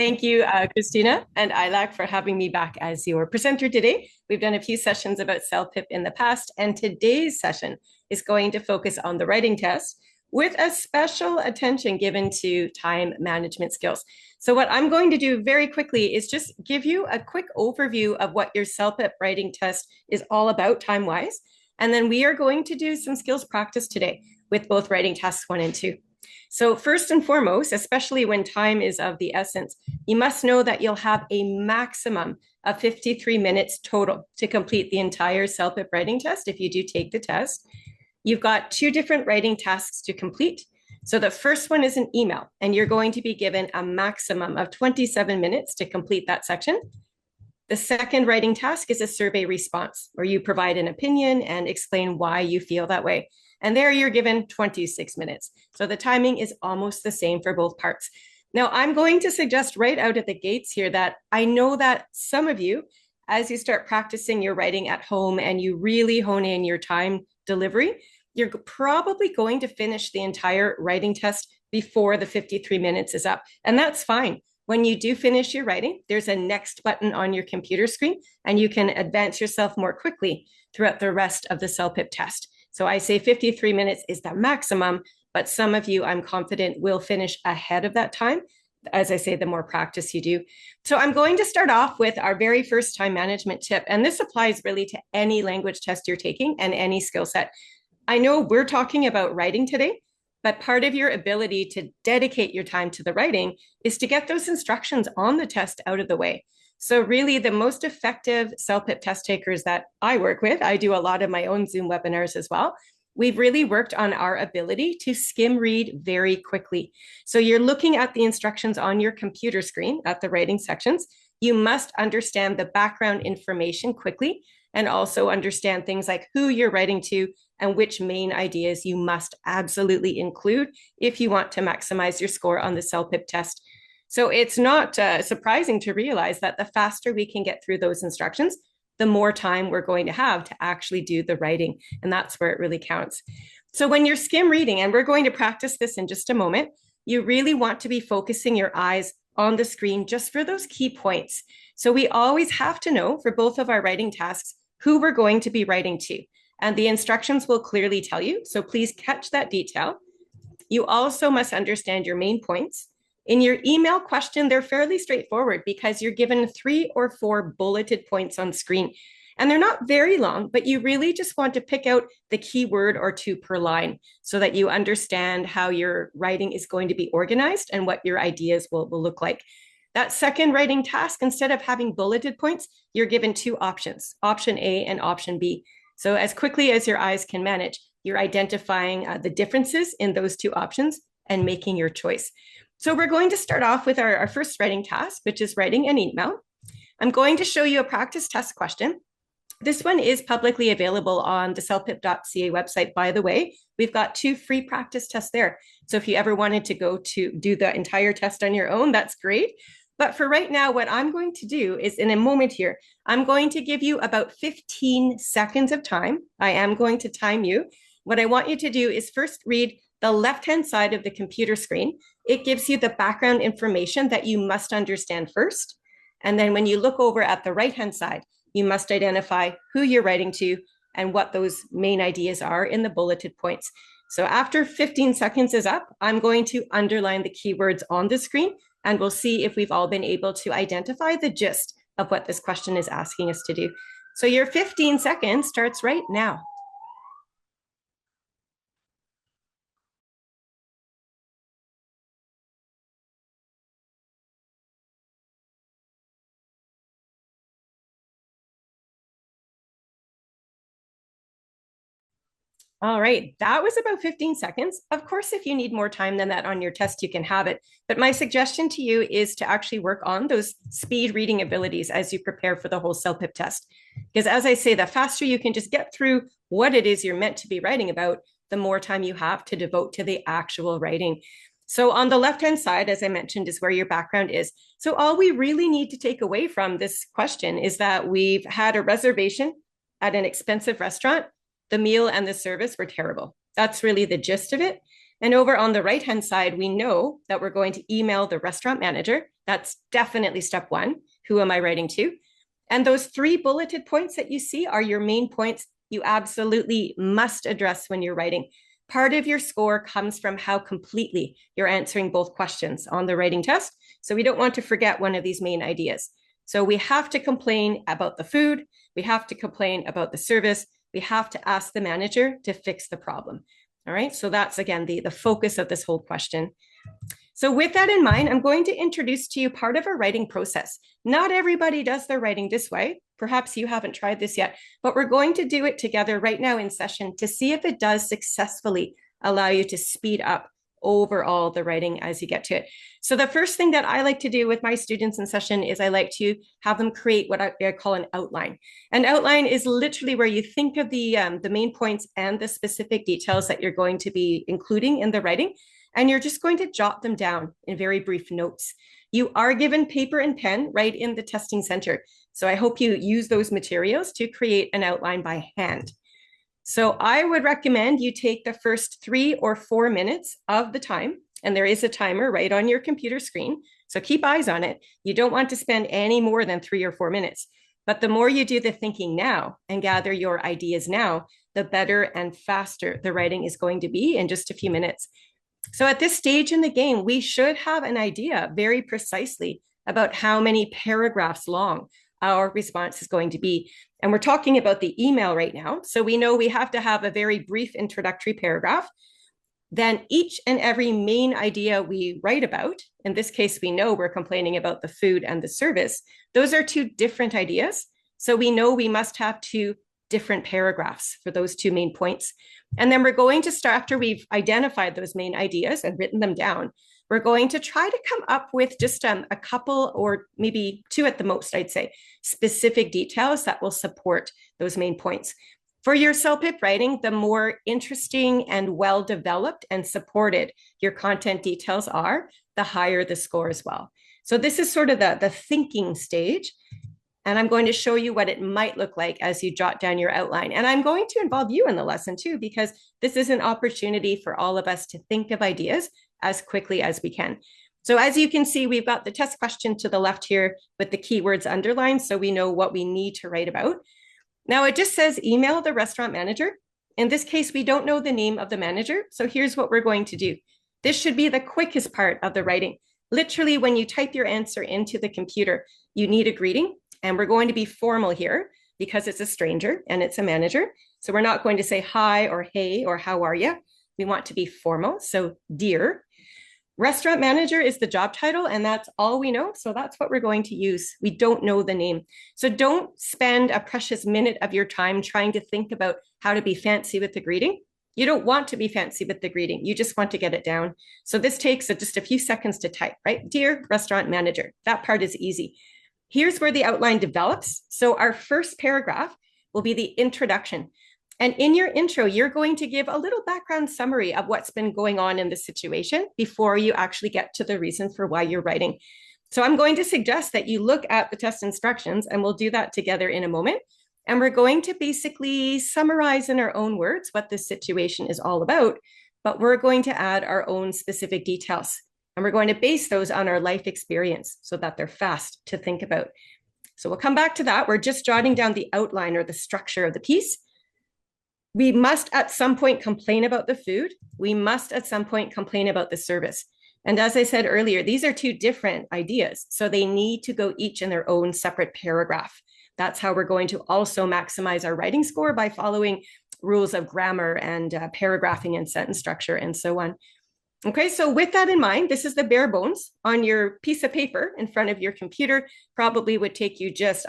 Thank you, Christina and Ilak, for having me back as your presenter today. We've done a few sessions about CELPIP in the past, and today's session is going to focus on the writing test with a special attention given to time management skills. So what I'm going to do very quickly is just give you a quick overview of what your CELPIP writing test is all about time-wise. And then we are going to do some skills practice today with both writing tasks 1 and 2. So first and foremost, especially when time is of the essence, you must know that you'll have a maximum of 53 minutes total to complete the entire CELPIP writing test if you do take the test. You've got 2 different writing tasks to complete. So the first one is an email, and you're going to be given a maximum of 27 minutes to complete that section. The second writing task is a survey response, where you provide an opinion and explain why you feel that way. And there you're given 26 minutes. So the timing is almost the same for both parts. Now, I'm going to suggest right out at the gates here that I know that some of you, as you start practicing your writing at home and you really hone in your time delivery, you're probably going to finish the entire writing test before the 53 minutes is up. And that's fine. When you do finish your writing, there's a next button on your computer screen, and you can advance yourself more quickly throughout the rest of the CELPIP test. So I say 53 minutes is the maximum, but some of you, I'm confident, will finish ahead of that time. As I say, the more practice you do. So I'm going to start off with our very first time management tip. And this applies really to any language test you're taking and any skill set. I know we're talking about writing today, but part of your ability to dedicate your time to the writing is to get those instructions on the test out of the way. So really the most effective CELPIP test takers that I work with, I do a lot of my own Zoom webinars as well. We've really worked on our ability to skim read very quickly. So you're looking at the instructions on your computer screen at the writing sections. You must understand the background information quickly and also understand things like who you're writing to and which main ideas you must absolutely include if you want to maximize your score on the CELPIP test. So it's not surprising to realize that the faster we can get through those instructions, the more time we're going to have to actually do the writing. And that's where it really counts. So when you're skim reading, and we're going to practice this in just a moment, you really want to be focusing your eyes on the screen just for those key points. So we always have to know for both of our writing tasks who we're going to be writing to. And the instructions will clearly tell you. So please catch that detail. You also must understand your main points. In your email question, they're fairly straightforward because you're given 3 or 4 bulleted points on screen. And they're not very long, but you really just want to pick out the key word or 2 per line so that you understand how your writing is going to be organized and what your ideas will look like. That second writing task, instead of having bulleted points, you're given 2 options, option A and option B. So as quickly as your eyes can manage, you're identifying the differences in those 2 options and making your choice. So we're going to start off with our first writing task, which is writing an email. I'm going to show you a practice test question. This one is publicly available on the CELPIP.ca website, by the way. We've got 2 free practice tests there. So if you ever wanted to go to do the entire test on your own, that's great. But for right now, what I'm going to do is in a moment here, I'm going to give you about 15 seconds of time. I am going to time you. What I want you to do is first read the left-hand side of the computer screen. It gives you the background information that you must understand first. And then when you look over at the right-hand side, you must identify who you're writing to and what those main ideas are in the bulleted points. So after 15 seconds is up, I'm going to underline the keywords on the screen, and we'll see if we've all been able to identify the gist of what this question is asking us to do. So your 15 seconds starts right now. All right, that was about 15 seconds. Of course, if you need more time than that on your test, you can have it. But my suggestion to you is to actually work on those speed reading abilities as you prepare for the whole CELPIP test. Because as I say, the faster you can just get through what it is you're meant to be writing about, the more time you have to devote to the actual writing. So on the left-hand side, as I mentioned, is where your background is. So all we really need to take away from this question is that we've had a reservation at an expensive restaurant. The meal and the service were terrible. That's really the gist of it. And over on the right-hand side, we know that we're going to email the restaurant manager That's definitely step one. Who am I writing to? And those 3 bulleted points that you see are your main points you absolutely must address when you're writing. Part of your score comes from how completely you're answering both questions on the writing test. So we don't want to forget one of these main ideas. So we have to complain about the food. We have to complain about the service. We have to ask the manager to fix the problem. All right. So that's, again, the focus of this whole question. So with that in mind, I'm going to introduce to you part of a writing process. Not everybody does their writing this way. Perhaps you haven't tried this yet, but we're going to do it together right now in session to see if it does successfully allow you to speed up overall the writing as you get to it. So the first thing that I like to do with my students in session is I like to have them create what I call an outline. An outline is literally where you think of the main points and the specific details that you're going to be including in the writing, and you're just going to jot them down in very brief notes. You are given paper and pen right in the testing center. So I hope you use those materials to create an outline by hand. So I would recommend you take the first 3 or 4 minutes of the time, and there is a timer right on your computer screen. So keep eyes on it. You don't want to spend any more than 3 or 4 minutes. But the more you do the thinking now and gather your ideas now, the better and faster the writing is going to be in just a few minutes. So at this stage in the game, we should have an idea very precisely about how many paragraphs long our response is going to be. And we're talking about the email right now. So we know we have to have a very brief introductory paragraph. Then each and every main idea we write about, in this case, we know we're complaining about the food and the service. Those are 2 different ideas. So we know we must have 2 different paragraphs for those 2 main points. And then we're going to start, after we've identified those main ideas and written them down, we're going to try to come up with just a couple, or maybe 2 at the most, I'd say, specific details that will support those main points. For your CELPIP writing, the more interesting and well-developed and supported your content details are, the higher the score as well. So this is sort of the thinking stage. And I'm going to show you what it might look like as you jot down your outline. And I'm going to involve you in the lesson too, because this is an opportunity for all of us to think of ideas as quickly as we can. So as you can see, we've got the test question to the left here with the keywords underlined, so we know what we need to write about. Now it just says email the restaurant manager. In this case, we don't know the name of the manager. So here's what we're going to do. This should be the quickest part of the writing. Literally, when you type your answer into the computer, you need a greeting. And we're going to be formal here because it's a stranger and it's a manager. So we're not going to say hi or hey or how are you? We want to be formal. So dear. Restaurant manager is the job title, and that's all we know. So that's what we're going to use. We don't know the name. So don't spend a precious minute of your time trying to think about how to be fancy with the greeting. You don't want to be fancy with the greeting. You just want to get it down. So this takes just a few seconds to type, right? Dear restaurant manager. That part is easy. Here's where the outline develops. So our first paragraph will be the introduction. And in your intro, you're going to give a little background summary of what's been going on in the situation before you actually get to the reason for why you're writing. So I'm going to suggest that you look at the test instructions, and we'll do that together in a moment. And we're going to basically summarize in our own words what this situation is all about, but we're going to add our own specific details. And we're going to base those on our life experience so that they're fast to think about. So we'll come back to that. We're just jotting down the outline or the structure of the piece. We must at some point complain about the food. We must at some point complain about the service. And as I said earlier, these are 2 different ideas. So they need to go each in their own separate paragraph. That's how we're going to also maximize our writing score, by following rules of grammar and paragraphing and sentence structure and so on. Okay, so with that in mind, this is the bare bones on your piece of paper in front of your computer. Probably would take you just,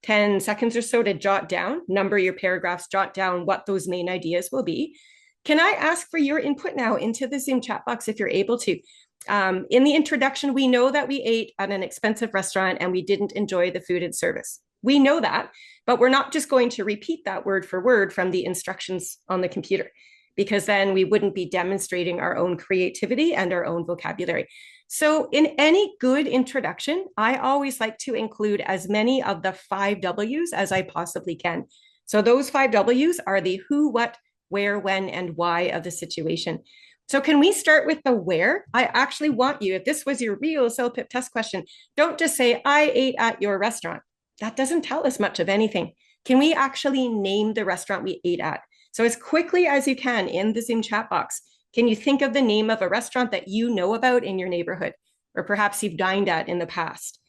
10 seconds or so to jot down, number your paragraphs, jot down what those main ideas will be. Can I ask for your input now into the Zoom chat box if you're able to? In the introduction, we know that we ate at an expensive restaurant and we didn't enjoy the food and service. We know that, but we're not just going to repeat that word for word from the instructions on the computer, because then we wouldn't be demonstrating our own creativity and our own vocabulary. So in any good introduction, I always like to include as many of the 5 W's as I possibly can. So those 5 W's are the who, what, where, when, and why of the situation. So can we start with the where? I actually want you, if this was your real CELPIP test question, don't just say, I ate at your restaurant. That doesn't tell us much of anything. Can we actually name the restaurant we ate at? So as quickly as you can in the Zoom chat box, can you think of the name of a restaurant that you know about in your neighborhood? Or perhaps you've dined at in the past?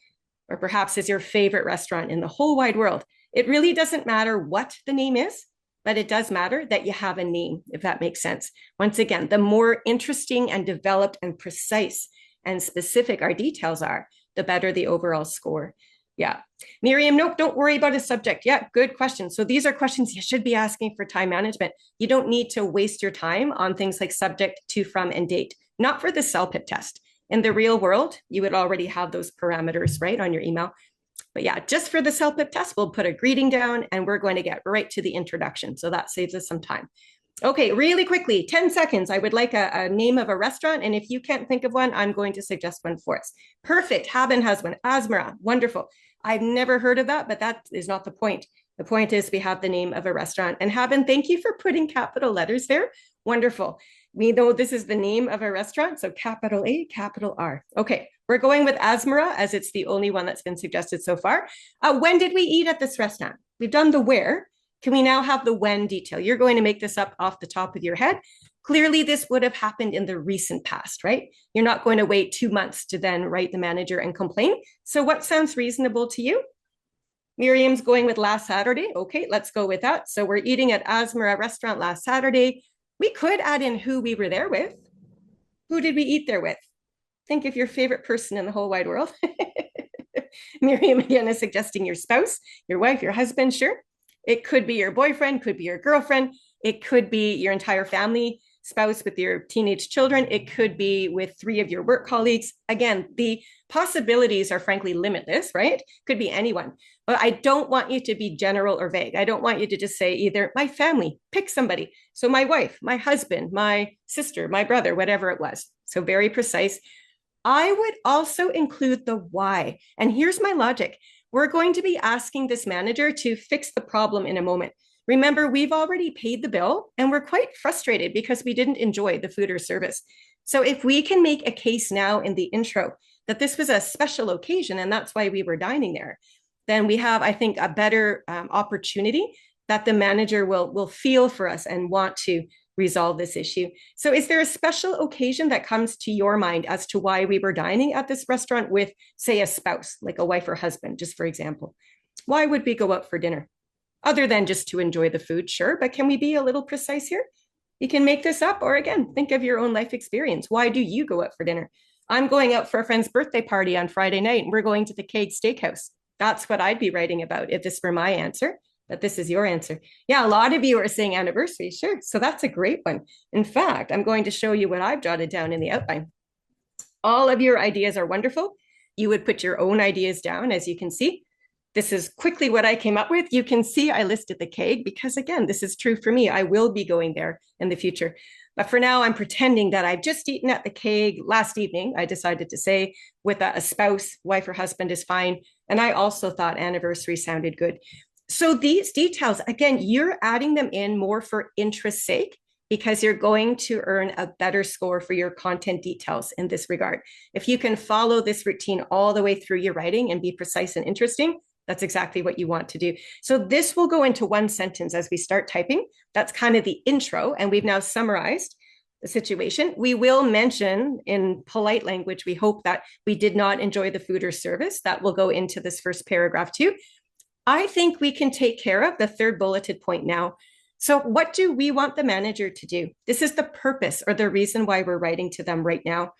Or perhaps is your favorite restaurant in the whole wide world? It really doesn't matter what the name is, but it does matter that you have a name, if that makes sense. Once again, the more interesting and developed and precise and specific our details are, the better the overall score. Yeah. Miriam, nope, don't worry about a subject. Yeah, good question. So these are questions you should be asking for time management. You don't need to waste your time on things like subject, to, from, and date, not for the CELPIP test. In the real world, you would already have those parameters, right, on your email. But yeah, just for the CELPIP test, we'll put a greeting down and we're going to get right to the introduction. So that saves us some time. Okay, really quickly, 10 seconds. I would like a name of a restaurant. And if you can't think of one, I'm going to suggest one for us. Perfect. Haben has one. Asmara. Wonderful. I've never heard of that, but that is not the point. The point is we have the name of a restaurant. And Haben, thank you for putting capital letters there. Wonderful. We know this is the name of a restaurant. So capital A, capital R. Okay, we're going with Asmara as it's the only one that's been suggested so far. When did we eat at this restaurant? We've done the where. Can we now have the when detail? You're going to make this up off the top of your head. Clearly, this would have happened in the recent past, right? You're not going to wait 2 months to then write the manager and complain. So what sounds reasonable to you? Miriam's going with last Saturday. Okay, let's go with that. So we're eating at Asmara restaurant last Saturday. We could add in who we were there with. Who did we eat there with? Think of your favorite person in the whole wide world. Miriam again is suggesting your spouse, your wife, your husband, sure. It could be your boyfriend, could be your girlfriend. It could be your entire family, spouse with your teenage children. It could be with 3 of your work colleagues. Again, the possibilities are frankly limitless, right? Could be anyone. But I don't want you to be general or vague. I don't want you to just say either my family, pick somebody. So my wife, my husband, my sister, my brother, whatever it was. So very precise. I would also include the why. And here's my logic. We're going to be asking this manager to fix the problem in a moment. Remember, we've already paid the bill and we're quite frustrated because we didn't enjoy the food or service. So if we can make a case now in the intro that this was a special occasion and that's why we were dining there, then we have, I think, a better opportunity that the manager will feel for us and want to resolve this issue. So is there a special occasion that comes to your mind as to why we were dining at this restaurant with, say, a spouse, like a wife or husband, just for example? Why would we go out for dinner? Other than just to enjoy the food, sure, but can we be a little precise here? You can make this up, or again, think of your own life experience. Why do you go out for dinner? I'm going out for a friend's birthday party on Friday night, and we're going to the Cake Steakhouse. That's what I'd be writing about if this were my answer. But this is your answer. Yeah, a lot of you are saying anniversary, sure. So that's a great one. In fact, I'm going to show you what I've jotted down in the outline. All of your ideas are wonderful. You would put your own ideas down, as you can see. This is quickly what I came up with. You can see I listed the keg because, again, this is true for me. I will be going there in the future. But for now, I'm pretending that I've just eaten at the keg last evening. I decided to say with a spouse, wife or husband is fine. And I also thought anniversary sounded good. So these details, again, you're adding them in more for interest's sake because you're going to earn a better score for your content details in this regard. If you can follow this routine all the way through your writing and be precise and interesting, that's exactly what you want to do. So this will go into one sentence as we start typing. That's kind of the intro, and we've now summarized the situation. We will mention in polite language, we hope that we did not enjoy the food or service. That will go into this first paragraph too. I think we can take care of the third bulleted point now. So what do we want the manager to do? This is the purpose or the reason why we're writing to them right now.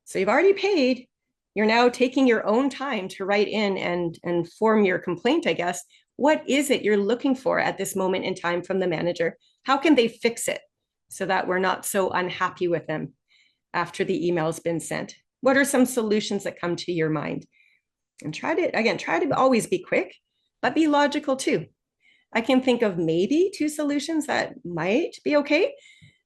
So you've already paid. You're now taking your own time to write in and form your complaint, I guess. What is it you're looking for at this moment in time from the manager? How can they fix it so that we're not so unhappy with them after the email's been sent? What are some solutions that come to your mind? And try to always be quick, but be logical too. I can think of maybe 2 solutions that might be okay.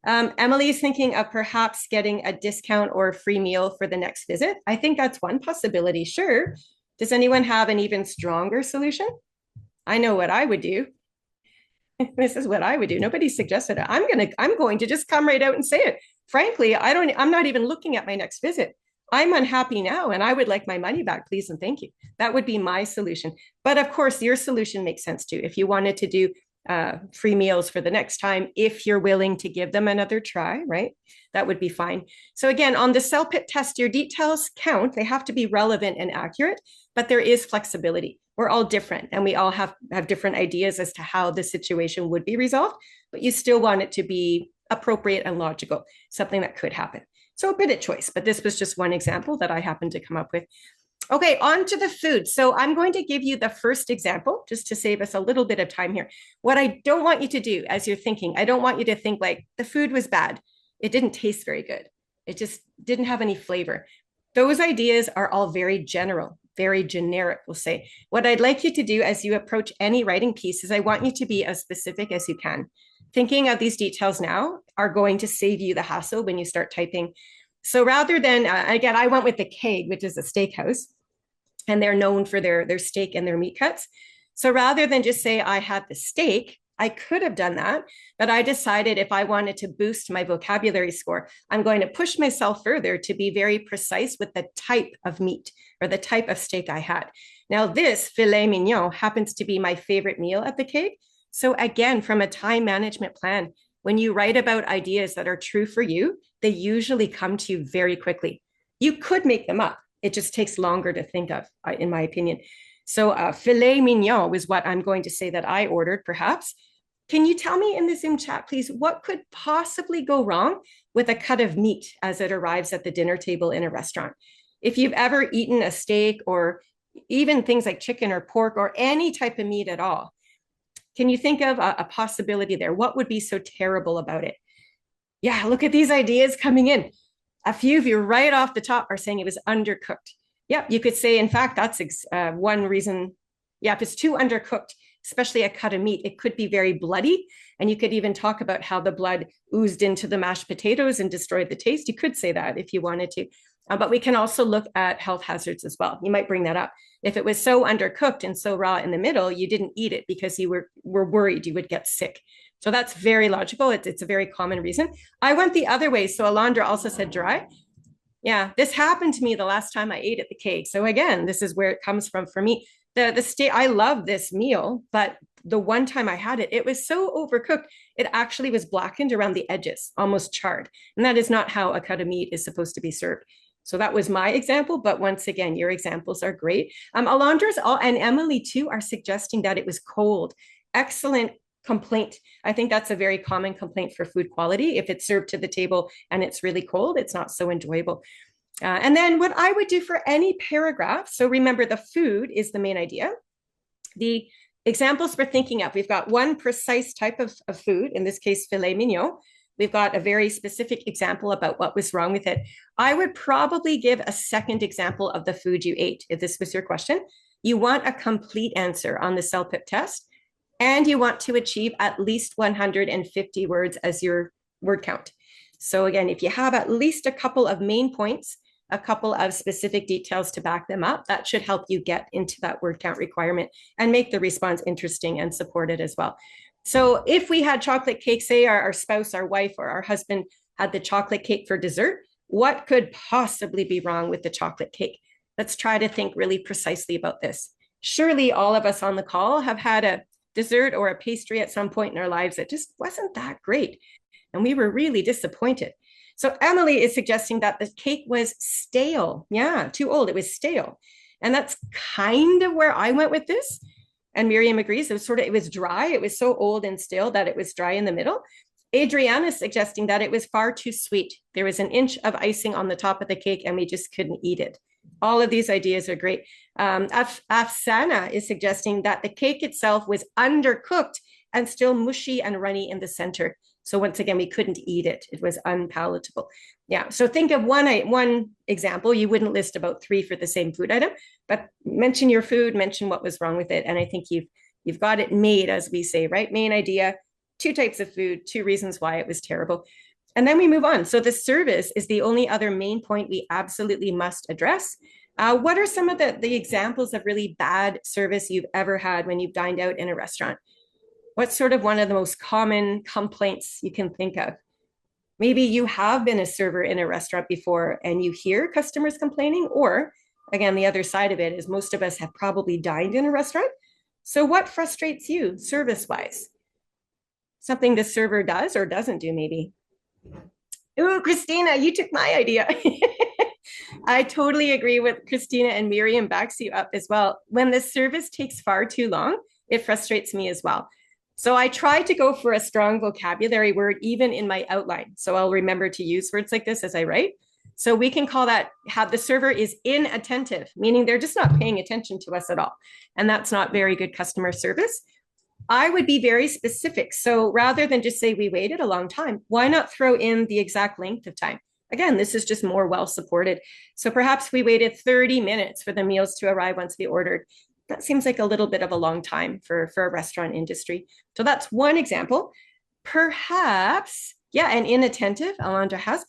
Emily's thinking of perhaps getting a discount or a free meal for the next visit. I think that's one possibility, sure. Does anyone have an even stronger solution? I know what I would do. This is what I would do. Nobody suggested it. I'm going to just come right out and say it. frankly, I'm not even looking at my next visit. I'm unhappy now and I would like my money back, please and thank you. That would be my solution. But of course, your solution makes sense too. If you wanted to do free meals for the next time, if you're willing to give them another try, right? That would be fine. So again, on the CELPIP test, your details count. They have to be relevant and accurate, but there is flexibility. We're all different and we all have different ideas as to how the situation would be resolved, but you still want it to be appropriate and logical, something that could happen. So a bit of choice, but this was just one example that I happened to come up with. Okay, on to the food. So I'm going to give you the first example just to save us a little bit of time here. What I don't want you to do as you're thinking, I don't want you to think like the food was bad. It didn't taste very good. It just didn't have any flavor. Those ideas are all very general, very generic, we'll say. What I'd like you to do as you approach any writing piece is I want you to be as specific as you can. Thinking of these details now are going to save you the hassle when you start typing. So rather than, again, I went with the Keg, which is a steakhouse, and they're known for their steak and their meat cuts. So rather than just say I had the steak, I could have done that, but I decided if I wanted to boost my vocabulary score, I'm going to push myself further to be very precise with the type of meat or the type of steak I had. Now, this filet mignon happens to be my favorite meal at the Keg. So again, from a time management plan, when you write about ideas that are true for you, they usually come to you very quickly. You could make them up. It just takes longer to think of, in my opinion. So filet mignon was what I'm going to say that I ordered, perhaps. Can you tell me in the Zoom chat, please, what could possibly go wrong with a cut of meat as it arrives at the dinner table in a restaurant? If you've ever eaten a steak or even things like chicken or pork or any type of meat at all, can you think of a possibility there? What would be so terrible about it? Yeah, look at these ideas coming in. A few of you right off the top are saying it was undercooked. Yeah, you could say, in fact, that's one reason. Yeah, if it's too undercooked, especially a cut of meat, it could be very bloody. And you could even talk about how the blood oozed into the mashed potatoes and destroyed the taste. You could say that if you wanted to. But we can also look at health hazards as well. You might bring that up. If it was so undercooked and so raw in the middle, you didn't eat it because you were worried you would get sick. So that's very logical. It's a very common reason. I went the other way. So Alondra also said dry. Yeah, this happened to me the last time I ate at the Keg. So again, this is where it comes from for me. The steak, I love this meal, but the one time I had it, it was so overcooked. It actually was blackened around the edges, almost charred. And that is not how a cut of meat is supposed to be served. So that was my example. But once again, your examples are great. Alondra's and Emily too are suggesting that it was cold. Excellent complaint. I think that's a very common complaint for food quality. If it's served to the table and it's really cold, it's not so enjoyable. And then what I would do for any paragraph, so remember the food is the main idea. The examples we're thinking of, we've got one precise type of food, in this case, filet mignon. We've got a very specific example about what was wrong with it. I would probably give a second example of the food you ate, if this was your question. You want a complete answer on the CELPIP test, and you want to achieve at least 150 words as your word count. So again, if you have at least a couple of main points, a couple of specific details to back them up, that should help you get into that word count requirement and make the response interesting and supported as well. So if we had chocolate cake, say our spouse, our wife, or our husband had the chocolate cake for dessert, what could possibly be wrong with the chocolate cake? Let's try to think really precisely about this. Surely all of us on the call have had a dessert or a pastry at some point in our lives that just wasn't that great. And we were really disappointed. So Emily is suggesting that the cake was stale. Yeah, too old. It was stale. And that's kind of where I went with this. And Miriam agrees. It was dry. It was so old and stale that it was dry in the middle. Adriana is suggesting that it was far too sweet. There was an inch of icing on the top of the cake and we just couldn't eat it. All of these ideas are great. Afsana is suggesting that the cake itself was undercooked and still mushy and runny in the center. So once again, we couldn't eat it. It was unpalatable. Yeah. So think of one example. You wouldn't list about 3 for the same food item, but mention your food, mention what was wrong with it. And I think you've got it made, as we say, right? Main idea, 2 types of food, 2 reasons why it was terrible. And then we move on. So the service is the only other main point we absolutely must address. What are some of the examples of really bad service you've ever had when you've dined out in a restaurant? What's sort of one of the most common complaints you can think of? Maybe you have been a server in a restaurant before and you hear customers complaining, or again, the other side of it is most of us have probably dined in a restaurant. So, what frustrates you service wise? Something the server does or doesn't do, maybe. Ooh, Christina, you took my idea. I totally agree with Christina, and Miriam backs you up as well. When the service takes far too long, it frustrates me as well. So I try to go for a strong vocabulary word even in my outline. So I'll remember to use words like this as I write. So we can call that have the server is inattentive, meaning they're just not paying attention to us at all. And that's not very good customer service. I would be very specific. So rather than just say we waited a long time, why not throw in the exact length of time? Again, this is just more well supported. So perhaps we waited 30 minutes for the meals to arrive once we ordered. That seems like a little bit of a long time for a restaurant industry. So that's one example. Perhaps, yeah, and inattentive, Alondra has.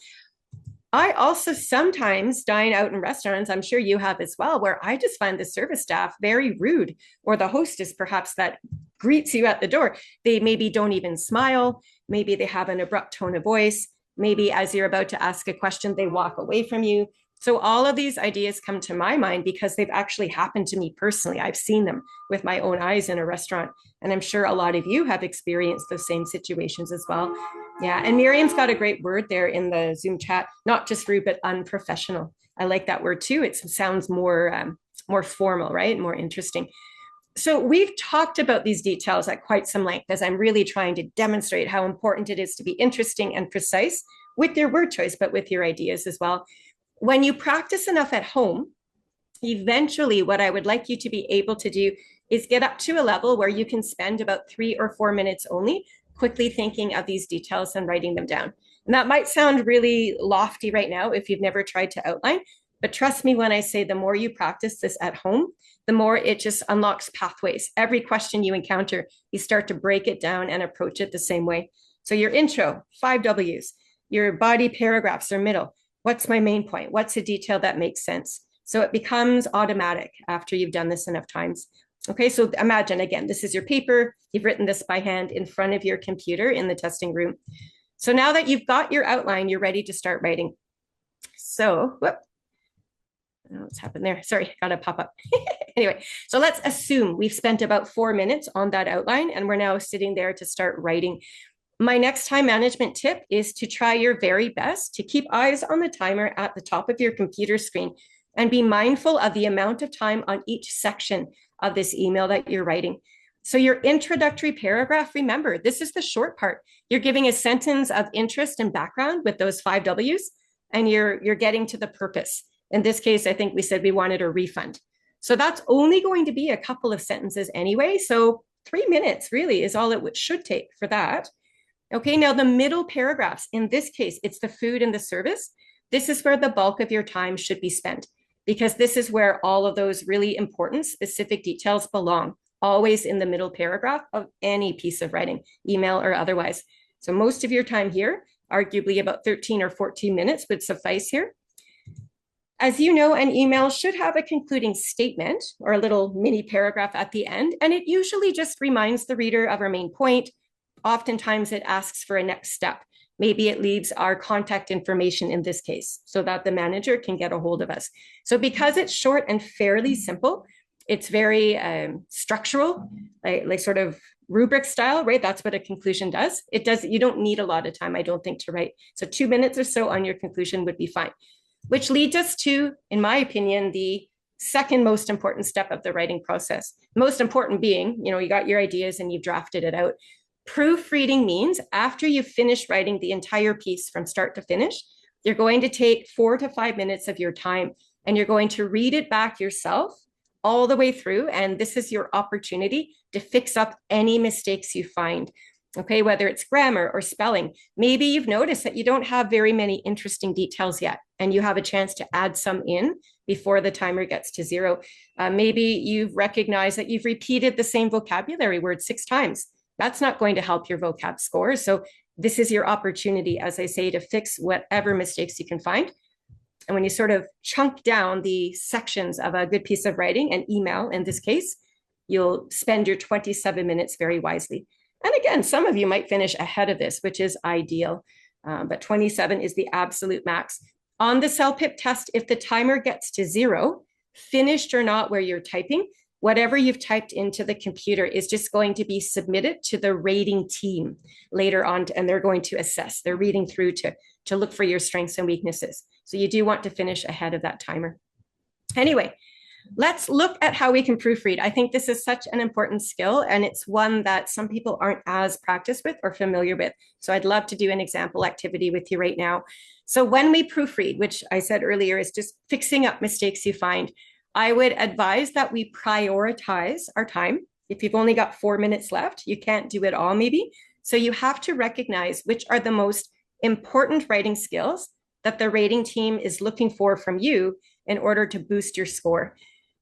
I also sometimes dine out in restaurants, I'm sure you have as well, where I just find the service staff very rude, or the hostess perhaps that greets you at the door. They maybe don't even smile. Maybe they have an abrupt tone of voice. Maybe as you're about to ask a question, they walk away from you. So all of these ideas come to my mind because they've actually happened to me personally. I've seen them with my own eyes in a restaurant. And I'm sure a lot of you have experienced those same situations as well. Yeah, and Miriam's got a great word there in the Zoom chat, not just rude, but unprofessional. I like that word too. It sounds more formal, right? More interesting. So we've talked about these details at quite some length as I'm really trying to demonstrate how important it is to be interesting and precise with your word choice, but with your ideas as well. When you practice enough at home, eventually what I would like you to be able to do is get up to a level where you can spend about 3 or 4 minutes only quickly thinking of these details and writing them down. And that might sound really lofty right now if you've never tried to outline, but trust me when I say the more you practice this at home, the more it just unlocks pathways. Every question you encounter, you start to break it down and approach it the same way. So your intro, 5 W's, your body paragraphs or middle. What's my main point? What's a detail that makes sense? So it becomes automatic after you've done this enough times. Okay, so imagine again, this is your paper. You've written this by hand in front of your computer in the testing room. So now that you've got your outline, you're ready to start writing. So, whoop, I don't know what's happened there. Sorry, got to pop up. Anyway, so let's assume we've spent about 4 minutes on that outline and we're now sitting there to start writing. My next time management tip is to try your very best to keep eyes on the timer at the top of your computer screen and be mindful of the amount of time on each section of this email that you're writing. So your introductory paragraph, remember, this is the short part. You're giving a sentence of interest and background with those 5 W's, and you're getting to the purpose. In this case, I think we said we wanted a refund. So that's only going to be a couple of sentences anyway. So 3 minutes really is all it should take for that. Okay, now the middle paragraphs, in this case, it's the food and the service. This is where the bulk of your time should be spent, because this is where all of those really important specific details belong, always in the middle paragraph of any piece of writing, email or otherwise. So most of your time here, arguably about 13 or 14 minutes would suffice here. As you know, an email should have a concluding statement or a little mini paragraph at the end, and it usually just reminds the reader of our main point. Oftentimes it asks for a next step. Maybe it leaves our contact information in this case so that the manager can get a hold of us. So because it's short and fairly simple, it's very structural, like sort of rubric style, right? That's what a conclusion does. It does. You don't need a lot of time, I don't think, to write. So 2 minutes or so on your conclusion would be fine, which leads us to, in my opinion, the second most important step of the writing process. Most important being, you got your ideas and you've drafted it out. Proofreading means after you've finished writing the entire piece from start to finish, you're going to take 4 to 5 minutes of your time and you're going to read it back yourself all the way through. And this is your opportunity to fix up any mistakes you find. Okay, whether it's grammar or spelling. Maybe you've noticed that you don't have very many interesting details yet, and you have a chance to add some in before the timer gets to 0. Maybe you've recognized that you've repeated the same vocabulary word 6 times. That's not going to help your vocab score. So this is your opportunity, as I say, to fix whatever mistakes you can find. And when you sort of chunk down the sections of a good piece of writing, an email in this case, you'll spend your 27 minutes very wisely. And again, some of you might finish ahead of this, which is ideal. but 27 is the absolute max. On the CELPIP test, if the timer gets to 0, finished or not where you're typing, whatever you've typed into the computer is just going to be submitted to the rating team later on, and they're going to assess. They're reading through to look for your strengths and weaknesses. So you do want to finish ahead of that timer. Anyway, let's look at how we can proofread. I think this is such an important skill, and it's one that some people aren't as practiced with or familiar with. So I'd love to do an example activity with you right now. So when we proofread, which I said earlier is just fixing up mistakes you find, I would advise that we prioritize our time. If you've only got 4 minutes left, you can't do it all maybe. So you have to recognize which are the most important writing skills that the rating team is looking for from you in order to boost your score.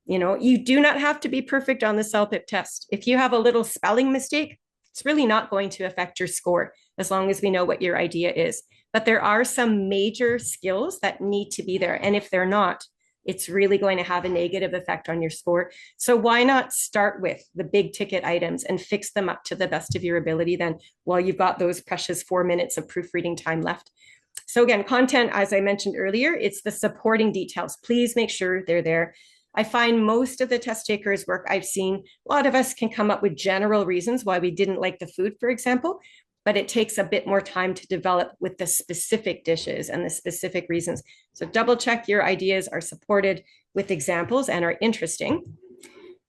You know, you do not have to be perfect on the CELPIP test. If you have a little spelling mistake, it's really not going to affect your score as long as we know what your idea is. But there are some major skills that need to be there. And if they're not, it's really going to have a negative effect on your score. So why not start with the big ticket items and fix them up to the best of your ability then while you've got those precious 4 minutes of proofreading time left. So again, content, as I mentioned earlier, it's the supporting details. Please make sure they're there. I find most of the test takers' work I've seen, a lot of us can come up with general reasons why we didn't like the food, for example, but it takes a bit more time to develop with the specific dishes and the specific reasons. So double check your ideas are supported with examples and are interesting.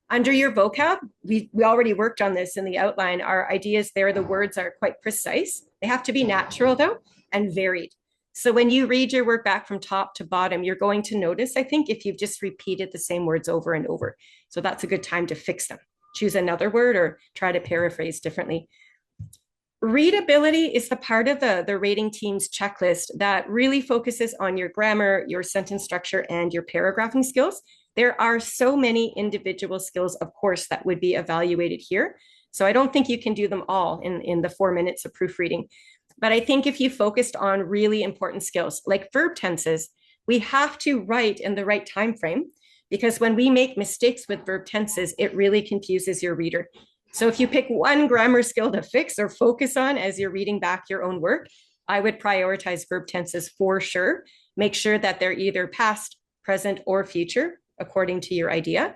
Under your vocab, we already worked on this in the outline. Our ideas there, the words are quite precise. They have to be natural though, and varied. So when you read your work back from top to bottom, you're going to notice, I think, if you've just repeated the same words over and over. So that's a good time to fix them. Choose another word or try to paraphrase differently. Readability is the part of the rating team's checklist that really focuses on your grammar, your sentence structure, and your paragraphing skills. There are so many individual skills, of course, that would be evaluated here. So I don't think you can do them all in the 4 minutes of proofreading. But I think if you focused on really important skills like verb tenses, we have to write in the right time frame, because when we make mistakes with verb tenses, it really confuses your reader. So if you pick one grammar skill to fix or focus on as you're reading back your own work, I would prioritize verb tenses for sure. Make sure that they're either past, present, or future, according to your idea.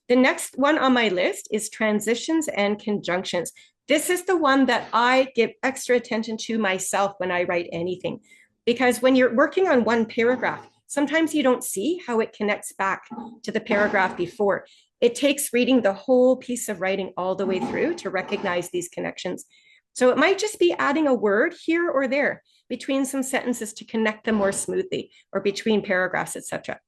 The next one on my list is transitions and conjunctions. This is the one that I give extra attention to myself when I write anything, because when you're working on one paragraph, sometimes you don't see how it connects back to the paragraph before. It takes reading the whole piece of writing all the way through to recognize these connections. So it might just be adding a word here or there between some sentences to connect them more smoothly, or between paragraphs, etc.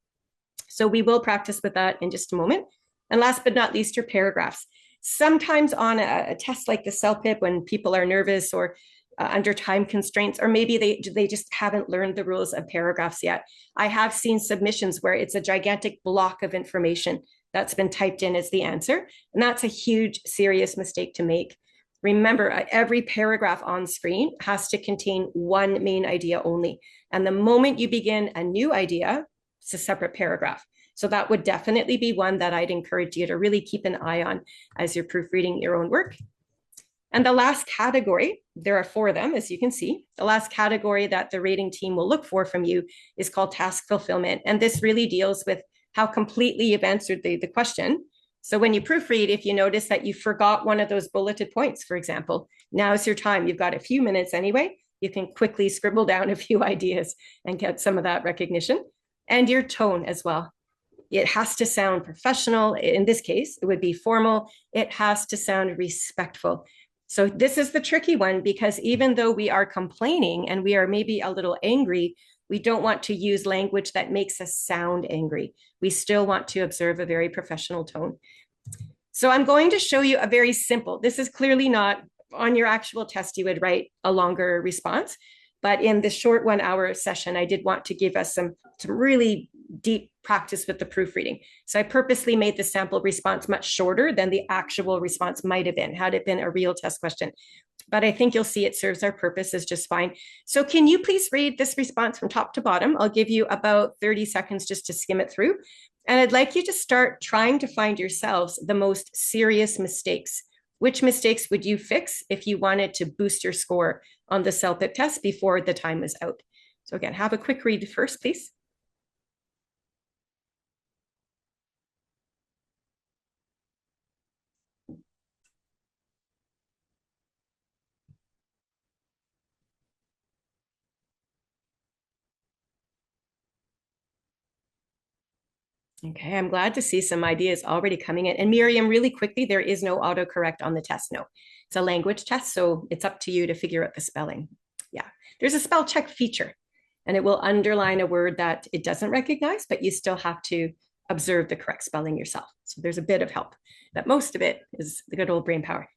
So we will practice with that in just a moment. And last but not least, your paragraphs. Sometimes on a test like the CELPIP, when people are nervous or under time constraints, or maybe they just haven't learned the rules of paragraphs yet, I have seen submissions where it's a gigantic block of information that's been typed in as the answer. And that's a huge, serious mistake to make. Remember, every paragraph on screen has to contain one main idea only. And the moment you begin a new idea, it's a separate paragraph. So that would definitely be one that I'd encourage you to really keep an eye on as you're proofreading your own work. And the last category, there are 4 of them, as you can see. The last category that the rating team will look for from you is called task fulfillment. And this really deals with how completely you've answered the question. So when you proofread, if you notice that you forgot one of those bulleted points, for example, now's your time. You've got a few minutes anyway. You can quickly scribble down a few ideas and get some of that recognition. And your tone as well. It has to sound professional. In this case, it would be formal. It has to sound respectful. So this is the tricky one, because even though we are complaining and we are maybe a little angry, we don't want to use language that makes us sound angry. We still want to observe a very professional tone. So I'm going to show you a very simple, this is clearly not on your actual test, you would write a longer response. But in this short 1 hour session, I did want to give us some really deep practice with the proofreading. So I purposely made the sample response much shorter than the actual response might have been, had it been a real test question. But I think you'll see it serves our purposes just fine. So can you please read this response from top to bottom? I'll give you about 30 seconds just to skim it through. And I'd like you to start trying to find yourselves the most serious mistakes which mistakes would you fix if you wanted to boost your score on the CELPIP test before the time was out? So again, have a quick read first, please. Okay, I'm glad to see some ideas already coming in. And Miriam, really quickly, there is no autocorrect on the test. No, it's a language test, so it's up to you to figure out the spelling. Yeah, there's a spell check feature, and it will underline a word that it doesn't recognize, but you still have to observe the correct spelling yourself. So there's a bit of help, but most of it is the good old brain power.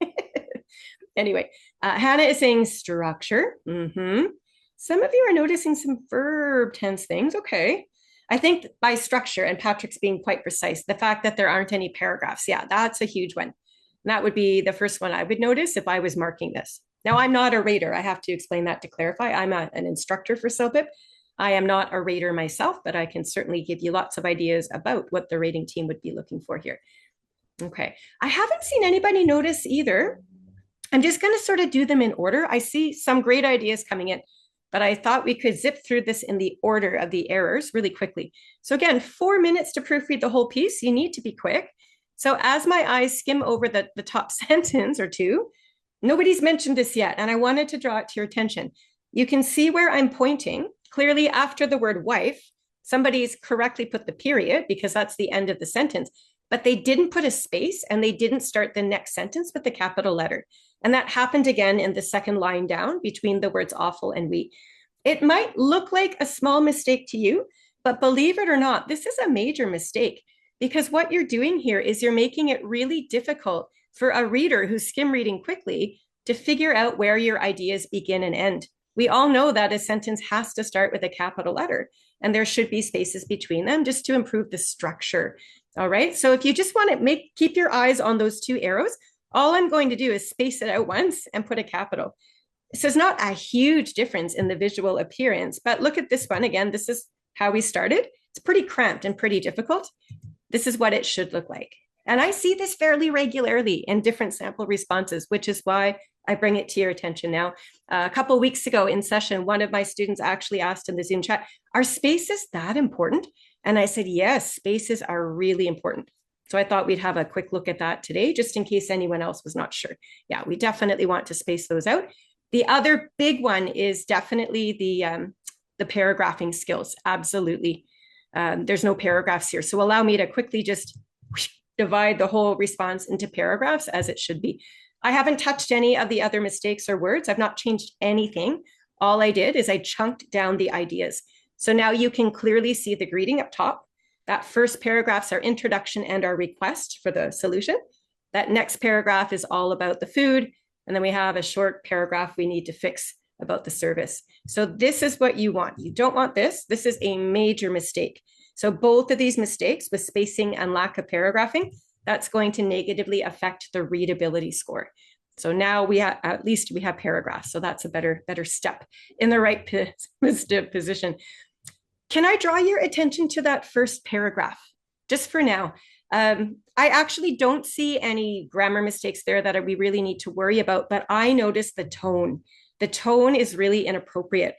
Anyway, Hannah is saying structure. Some of you are noticing some verb tense things. Okay. I think by structure, and Patrick's being quite precise, the fact that there aren't any paragraphs, yeah, that's a huge one. And that would be the first one I would notice if I was marking this. Now, I'm not a rater. I have to explain that to clarify. I'm an instructor for CELPIP. I am not a rater myself, but I can certainly give you lots of ideas about what the rating team would be looking for here. Okay. I haven't seen anybody notice either. I'm just going to sort of do them in order. I see some great ideas coming in, but I thought we could zip through this in the order of the errors really quickly. So again, 4 minutes to proofread the whole piece. You need to be quick. So as my eyes skim over the top sentence or two, nobody's mentioned this yet, and I wanted to draw it to your attention. You can see where I'm pointing. Clearly, after the word wife, somebody's correctly put the period because that's the end of the sentence, but they didn't put a space and they didn't start the next sentence with the capital letter. And that happened again in the second line down between the words awful and we. It might look like a small mistake to you, but believe it or not, this is a major mistake because what you're doing here is you're making it really difficult for a reader who's skim reading quickly to figure out where your ideas begin and end. We all know that a sentence has to start with a capital letter and there should be spaces between them just to improve the structure. All right. So if you just want to keep your eyes on those two arrows, all I'm going to do is space it out once and put a capital. So it's not a huge difference in the visual appearance, but look at this one again. This is how we started. It's pretty cramped and pretty difficult. This is what it should look like. And I see this fairly regularly in different sample responses, which is why I bring it to your attention now. A couple of weeks ago in session, one of my students actually asked in the Zoom chat, are spaces that important? And I said, yes, spaces are really important. So I thought we'd have a quick look at that today, just in case anyone else was not sure. Yeah, we definitely want to space those out. The other big one is definitely the paragraphing skills. Absolutely. There's no paragraphs here. So allow me to quickly just divide the whole response into paragraphs as it should be. I haven't touched any of the other mistakes or words. I've not changed anything. All I did is I chunked down the ideas. So now you can clearly see the greeting up top. That first paragraph's our introduction and our request for the solution. That next paragraph is all about the food. And then we have a short paragraph we need to fix about the service. So this is what you want. You don't want this. This is a major mistake. So both of these mistakes with spacing and lack of paragraphing, that's going to negatively affect the readability score. So now we have, at least we have paragraphs. So that's a better step in the right position. Can I draw your attention to that first paragraph just for now? I actually don't see any grammar mistakes there that we really need to worry about, but I noticed the tone. The tone is really inappropriate.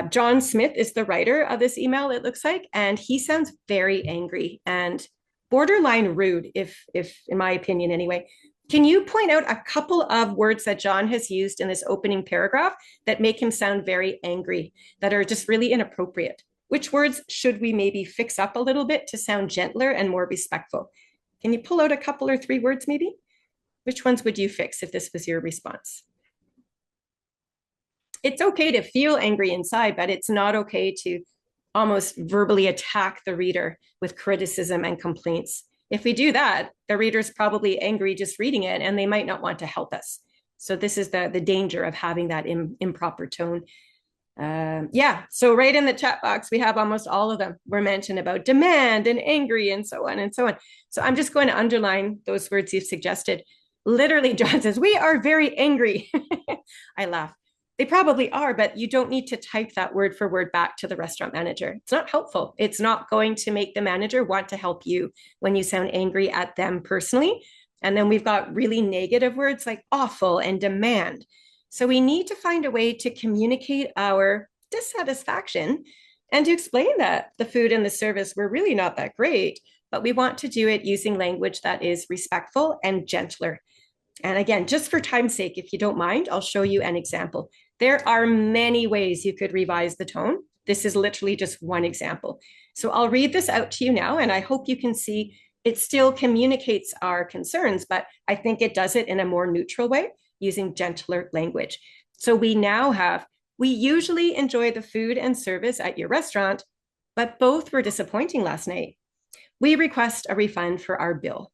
John Smith is the writer of this email, it looks like, and he sounds very angry and borderline rude, if in my opinion anyway. Can you point out a couple of words that John has used in this opening paragraph that make him sound very angry, that are just really inappropriate? Which words should we maybe fix up a little bit to sound gentler and more respectful? Can you pull out a couple or three words maybe? Which ones would you fix if this was your response? It's okay to feel angry inside, but it's not okay to almost verbally attack the reader with criticism and complaints. If we do that, the reader's probably angry just reading it and they might not want to help us. So this is the danger of having that improper tone. Yeah, so right in the chat box, we have almost all of them were mentioned about demand and angry and so on and so on. So I'm just going to underline those words you've suggested. Literally, John says, we are very angry. I laugh. They probably are, but you don't need to type that word for word back to the restaurant manager. It's not helpful. It's not going to make the manager want to help you when you sound angry at them personally. And then we've got really negative words like awful and demand. So we need to find a way to communicate our dissatisfaction and to explain that the food and the service were really not that great, but we want to do it using language that is respectful and gentler. And again, just for time's sake, if you don't mind, I'll show you an example. There are many ways you could revise the tone. This is literally just one example. So I'll read this out to you now, and I hope you can see it still communicates our concerns, but I think it does it in a more neutral way using gentler language. So we now have, we usually enjoy the food and service at your restaurant, but both were disappointing last night. We request a refund for our bill.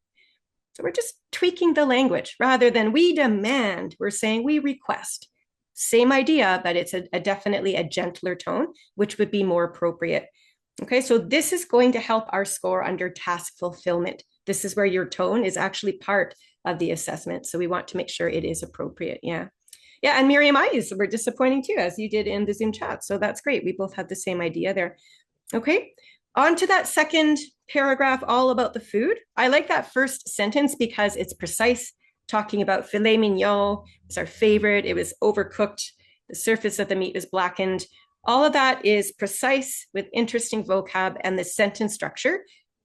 So we're just tweaking the language rather than we demand, we're saying we request. Same idea, but it's definitely a gentler tone, which would be more appropriate. Okay, so this is going to help our score under task fulfillment. This is where your tone is actually part of the assessment. So we want to make sure it is appropriate. Yeah. Yeah, and Miriam, I used the word disappointing too, as you did in the Zoom chat. So that's great. We both had the same idea there. Okay, on to that second paragraph, all about the food. I like that first sentence because it's precise, talking about filet mignon. It's our favorite. It was overcooked. The surface of the meat was blackened. All of that is precise with interesting vocab, and the sentence structure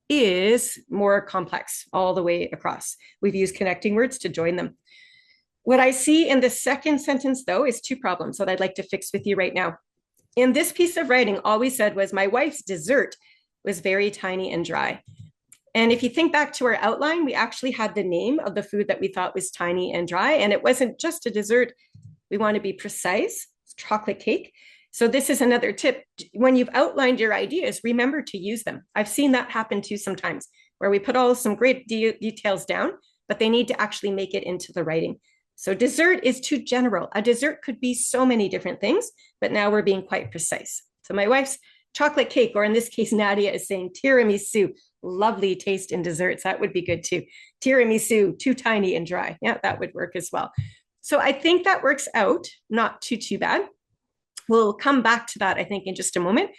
is more complex all the way across. We've used connecting words to join them. What I see in the second sentence, though, is two problems that I'd like to fix with you right now. In this piece of writing, all we said was my wife's dessert was very tiny and dry. And if you think back to our outline, we actually had the name of the food that we thought was tiny and dry, and it wasn't just a dessert. We want to be precise, it's chocolate cake. So this is another tip. When you've outlined your ideas, remember to use them. I've seen that happen too sometimes, where we put all some great details down, but they need to actually make it into the writing. So dessert is too general. A dessert could be so many different things, but now we're being quite precise. So my wife's chocolate cake, or in this case, Nadia is saying tiramisu, lovely taste in desserts. That would be good too. Tiramisu, too tiny and dry. Yeah, that would work as well. So I think that works out, not too bad. We'll come back to that, I think, in just a moment.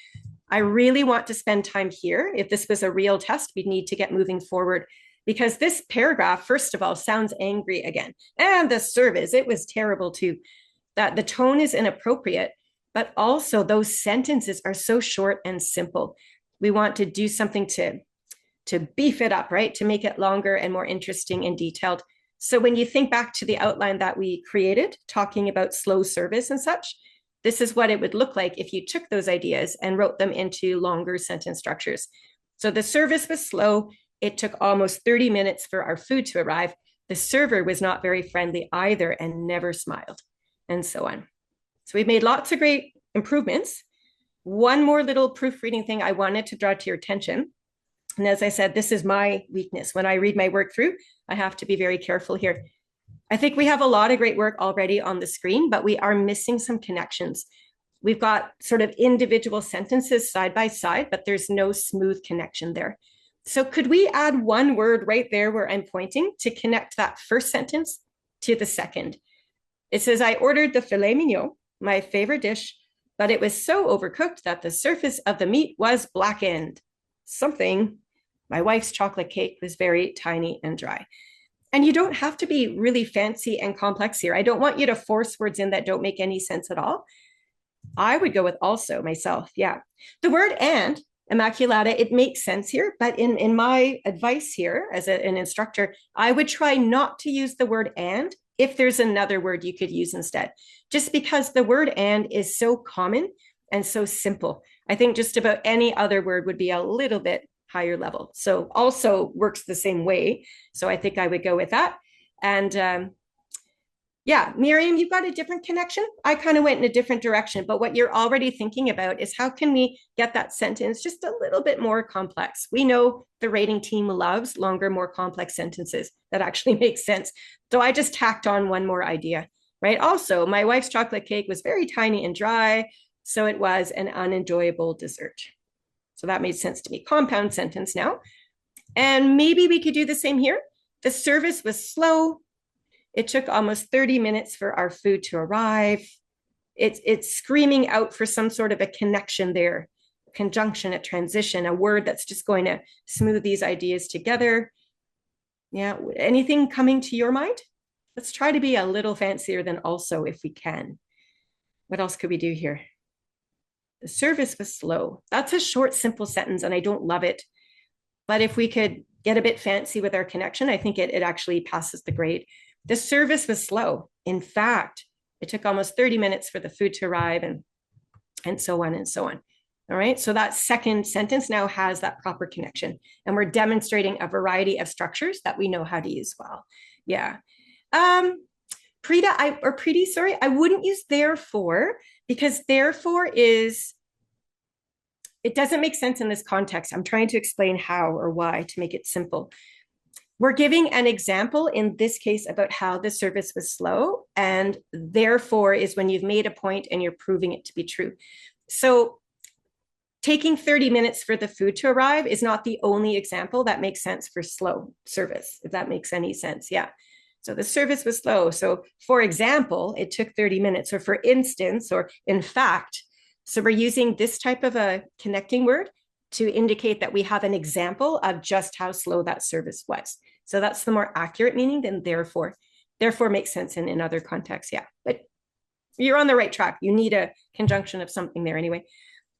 I really want to spend time here. If this was a real test, we'd need to get moving forward, because this paragraph, first of all, sounds angry again. And the service, it was terrible too. That the tone is inappropriate, but also those sentences are so short and simple. We want to do something to beef it up, right? To make it longer and more interesting and detailed. So when you think back to the outline that we created, talking about slow service and such, this is what it would look like if you took those ideas and wrote them into longer sentence structures. So the service was slow. It took almost 30 minutes for our food to arrive. The server was not very friendly either and never smiled, and so on. So we've made lots of great improvements. One more little proofreading thing I wanted to draw to your attention. And as I said, this is my weakness. When I read my work through, I have to be very careful here. I think we have a lot of great work already on the screen, but we are missing some connections. We've got sort of individual sentences side by side, but there's no smooth connection there. So could we add one word right there where I'm pointing to connect that first sentence to the second? It says, I ordered the filet mignon, my favorite dish, but it was so overcooked that the surface of the meat was blackened. Something, my wife's chocolate cake was very tiny and dry. And you don't have to be really fancy and complex here. I don't want you to force words in that don't make any sense at all. I would go with also myself. Yeah. The word and, Immaculata, it makes sense here. But in my advice here as an instructor, I would try not to use the word and if there's another word you could use instead, just because the word and is so common and so simple. I think just about any other word would be a little bit higher level. So also works the same way. So I think I would go with that. And yeah, Miriam, you've got a different connection. I kind of went in a different direction, but what you're already thinking about is how can we get that sentence just a little bit more complex? We know the rating team loves longer, more complex sentences that actually make sense. So I just tacked on one more idea, right? Also, my wife's chocolate cake was very tiny and dry, so it was an unenjoyable dessert. So that made sense to me. Compound sentence now. And maybe we could do the same here. The service was slow. It took almost 30 minutes for our food to arrive. It's screaming out for some sort of a connection there, a conjunction, a transition, a word that's just going to smooth these ideas together. Yeah, anything coming to your mind? Let's try to be a little fancier than also if we can. What else could we do here? The service was slow. That's a short, simple sentence, and I don't love it. But if we could get a bit fancy with our connection, I think it actually passes the grade. The service was slow. In fact, it took almost 30 minutes for the food to arrive and so on and so on. All right. So that second sentence now has that proper connection. And we're demonstrating a variety of structures that we know how to use well. Yeah. Preeti, sorry, I wouldn't use therefore because therefore is, it doesn't make sense in this context. I'm trying to explain how or why to make it simple. We're giving an example in this case about how the service was slow, and therefore is when you've made a point and you're proving it to be true. So taking 30 minutes for the food to arrive is not the only example that makes sense for slow service, if that makes any sense. Yeah. So the service was slow. So for example, it took 30 minutes, or for instance, or in fact. So we're using this type of a connecting word to indicate that we have an example of just how slow that service was. So that's the more accurate meaning than therefore. Therefore makes sense in other contexts. Yeah, but you're on the right track. You need a conjunction of something there anyway.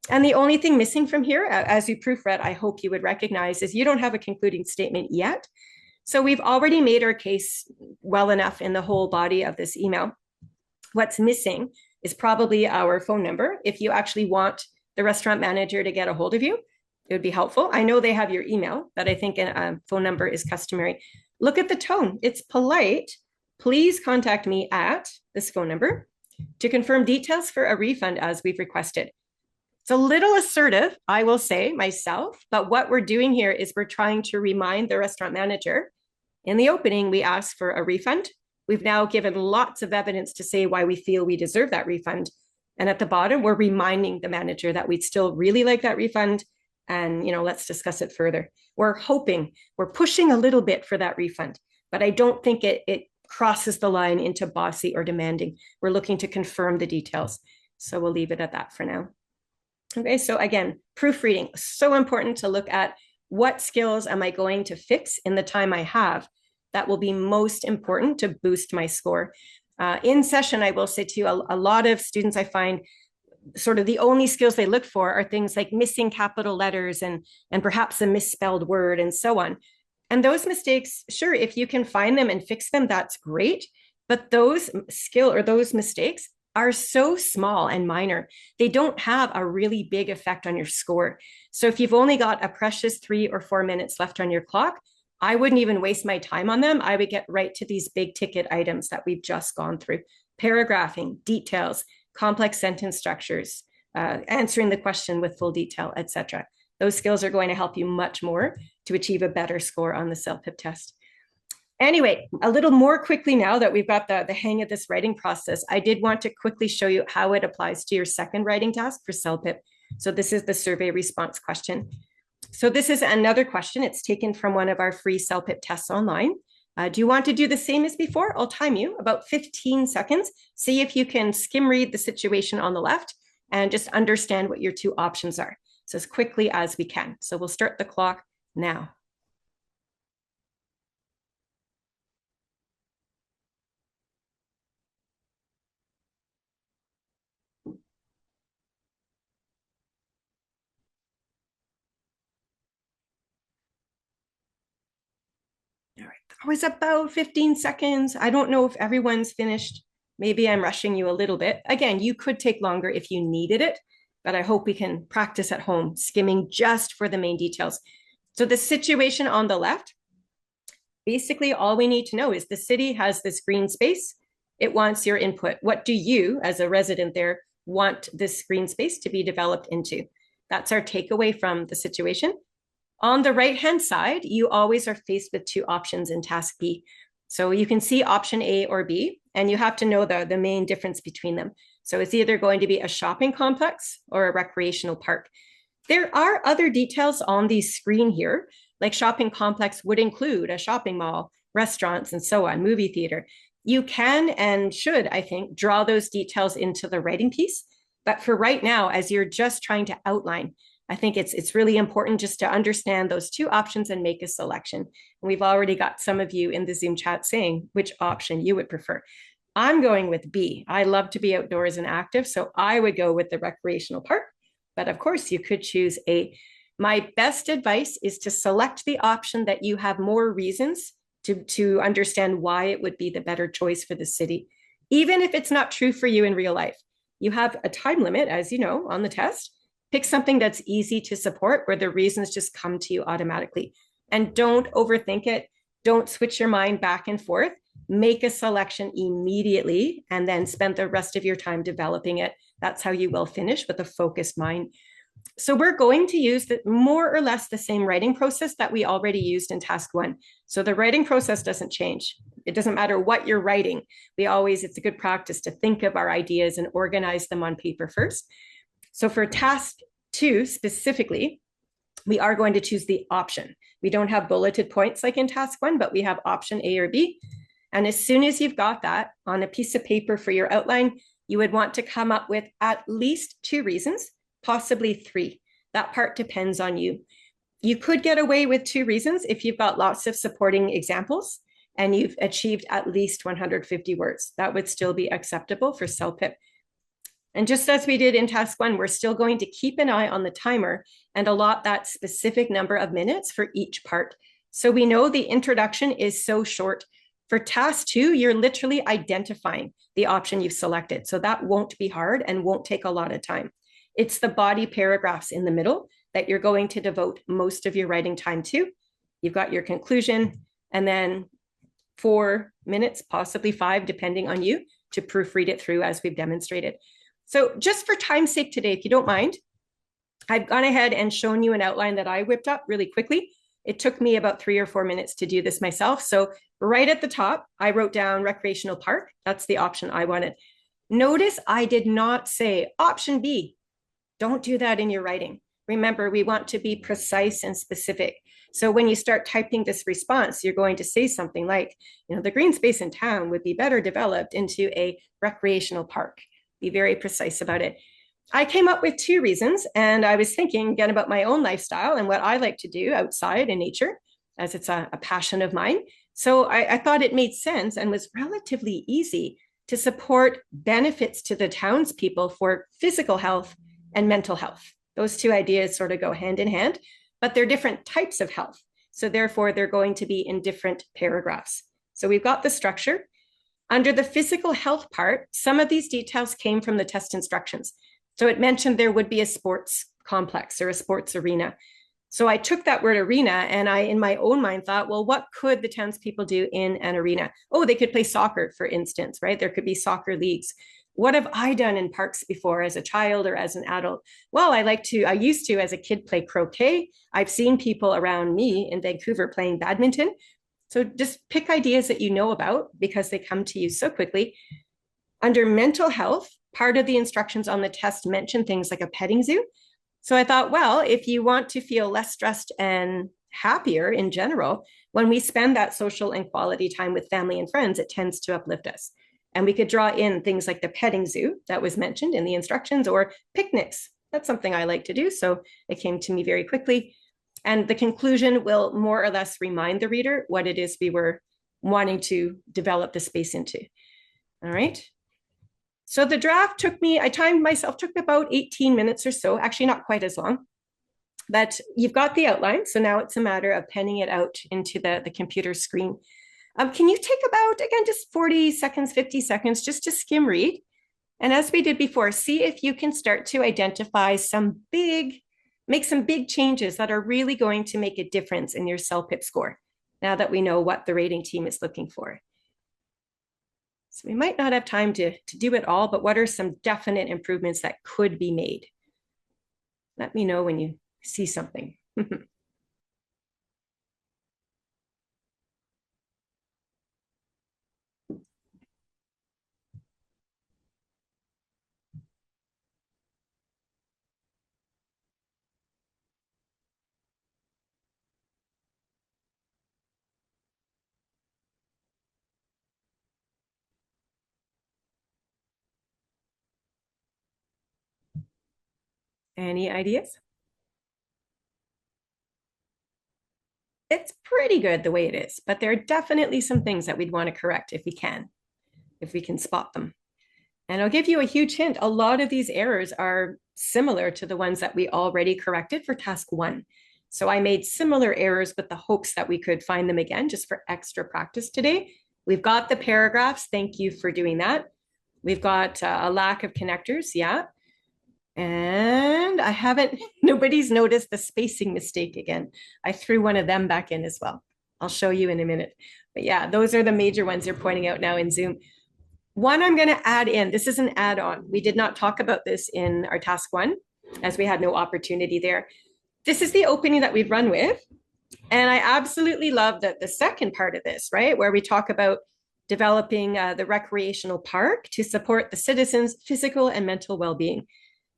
And the only thing missing from here, as you proofread, I hope you would recognize, is you don't have a concluding statement yet. So we've already made our case well enough in the whole body of this email. What's missing is probably our phone number. If you actually want the restaurant manager to get a hold of you, it would be helpful. I know they have your email, but I think a phone number is customary. Look at the tone. It's polite. Please contact me at this phone number to confirm details for a refund as we've requested. It's a little assertive, I will say myself, but what we're doing here is we're trying to remind the restaurant manager. In the opening, we asked for a refund. We've now given lots of evidence to say why we feel we deserve that refund. And at the bottom, we're reminding the manager that we'd still really like that refund. And, let's discuss it further. We're pushing a little bit for that refund, but I don't think it crosses the line into bossy or demanding. We're looking to confirm the details. So we'll leave it at that for now. Okay, so again, proofreading, so important to look at what skills am I going to fix in the time I have that will be most important to boost my score. In session, I will say to you, a lot of students I find sort of the only skills they look for are things like missing capital letters and perhaps a misspelled word and so on. And those mistakes, sure, if you can find them and fix them, that's great. But those mistakes are so small and minor. They don't have a really big effect on your score. So if you've only got a precious 3 or 4 minutes left on your clock, I wouldn't even waste my time on them. I would get right to these big ticket items that we've just gone through: paragraphing, details, complex sentence structures, answering the question with full detail, etc. Those skills are going to help you much more to achieve a better score on the CELPIP test. Anyway, a little more quickly now that we've got the hang of this writing process, I did want to quickly show you how it applies to your second writing task for CELPIP. So this is the survey response question. So this is another question. It's taken from one of our free CELPIP tests online. Do you want to do the same as before? I'll time you about 15 seconds. See if you can skim read the situation on the left and just understand what your two options are. So as quickly as we can. So we'll start the clock now. All right, that was about 15 seconds. I don't know if everyone's finished. Maybe I'm rushing you a little bit. Again, you could take longer if you needed it, but I hope we can practice at home, skimming just for the main details. So the situation on the left, basically all we need to know is the city has this green space. It wants your input. What do you, as a resident there, want this green space to be developed into? That's our takeaway from the situation. On the right-hand side, you always are faced with two options in task B. So you can see option A or B, and you have to know the main difference between them. So it's either going to be a shopping complex or a recreational park. There are other details on the screen here, like shopping complex would include a shopping mall, restaurants, and so on, movie theater. You can and should, I think, draw those details into the writing piece. But for right now, as you're just trying to outline, I think it's really important just to understand those two options and make a selection. And we've already got some of you in the Zoom chat saying which option you would prefer. I'm going with B. I love to be outdoors and active, so I would go with the recreational park. But of course, you could choose A. My best advice is to select the option that you have more reasons to understand why it would be the better choice for the city, even if it's not true for you in real life. You have a time limit, as you know, on the test. Pick something that's easy to support where the reasons just come to you automatically. And don't overthink it. Don't switch your mind back and forth. Make a selection immediately and then spend the rest of your time developing it. That's how you will finish with a focused mind. So we're going to use more or less the same writing process that we already used in task one. So the writing process doesn't change. It doesn't matter what you're writing. It's a good practice to think of our ideas and organize them on paper first. So for task two specifically, we are going to choose the option. We don't have bulleted points like in task one, but we have option A or B. And as soon as you've got that on a piece of paper for your outline, you would want to come up with at least 2 reasons, possibly 3. That part depends on you. You could get away with 2 reasons if you've got lots of supporting examples and you've achieved at least 150 words. That would still be acceptable for CELPIP. And just as we did in task one, we're still going to keep an eye on the timer and allot that specific number of minutes for each part. So we know the introduction is so short. For task 2, you're literally identifying the option you've selected. So that won't be hard and won't take a lot of time. It's the body paragraphs in the middle that you're going to devote most of your writing time to. You've got your conclusion and then 4 minutes, possibly 5, depending on you, to proofread it through as we've demonstrated. So just for time's sake today, if you don't mind, I've gone ahead and shown you an outline that I whipped up really quickly. It took me about 3 or 4 minutes to do this myself. So right at the top, I wrote down recreational park. That's the option I wanted. Notice I did not say option B. Don't do that in your writing. Remember, we want to be precise and specific. So when you start typing this response, you're going to say something like, the green space in town would be better developed into a recreational park. Be very precise about it. I came up with 2 reasons, and I was thinking again about my own lifestyle and what I like to do outside in nature, as it's a passion of mine. So I thought it made sense and was relatively easy to support benefits to the townspeople for physical health and mental health. Those 2 ideas sort of go hand in hand, but they're different types of health. So therefore, they're going to be in different paragraphs. So we've got the structure. Under the physical health part, some of these details came from the test instructions. So it mentioned there would be a sports complex or a sports arena. So I took that word arena and I, in my own mind, thought, well, what could the townspeople do in an arena? Oh, they could play soccer, for instance, right? There could be soccer leagues. What have I done in parks before as a child or as an adult? Well, I used to, as a kid, play croquet. I've seen people around me in Vancouver playing badminton. So just pick ideas that you know about because they come to you so quickly. Under mental health, part of the instructions on the test mention things like a petting zoo. So I thought, well, if you want to feel less stressed and happier in general, when we spend that social and quality time with family and friends, it tends to uplift us. And we could draw in things like the petting zoo that was mentioned in the instructions or picnics. That's something I like to do. So it came to me very quickly. And the conclusion will more or less remind the reader what it is we were wanting to develop the space into. All right. So the draft I timed myself, took about 18 minutes or so, actually not quite as long. But you've got the outline. So now it's a matter of penning it out into the computer screen. Can you take about, again, just 40 seconds, 50 seconds, just to skim read? And as we did before, see if you can start to identify make some big changes that are really going to make a difference in your CELPIP score, now that we know what the rating team is looking for. So we might not have time to do it all, but what are some definite improvements that could be made? Let me know when you see something. Any ideas? It's pretty good the way it is, but there are definitely some things that we'd want to correct if we can spot them. And I'll give you a huge hint. A lot of these errors are similar to the ones that we already corrected for task 1. So I made similar errors with the hopes that we could find them again just for extra practice today. We've got the paragraphs. Thank you for doing that. We've got a lack of connectors. Yeah. And nobody's noticed the spacing mistake again. I threw one of them back in as well. I'll show you in a minute. But yeah, those are the major ones you're pointing out now in Zoom. One I'm going to add in, this is an add-on. We did not talk about this in our task 1 as we had no opportunity there. This is the opening that we've run with. And I absolutely love that the second part of this, right, where we talk about developing the recreational park to support the citizens' physical and mental well-being.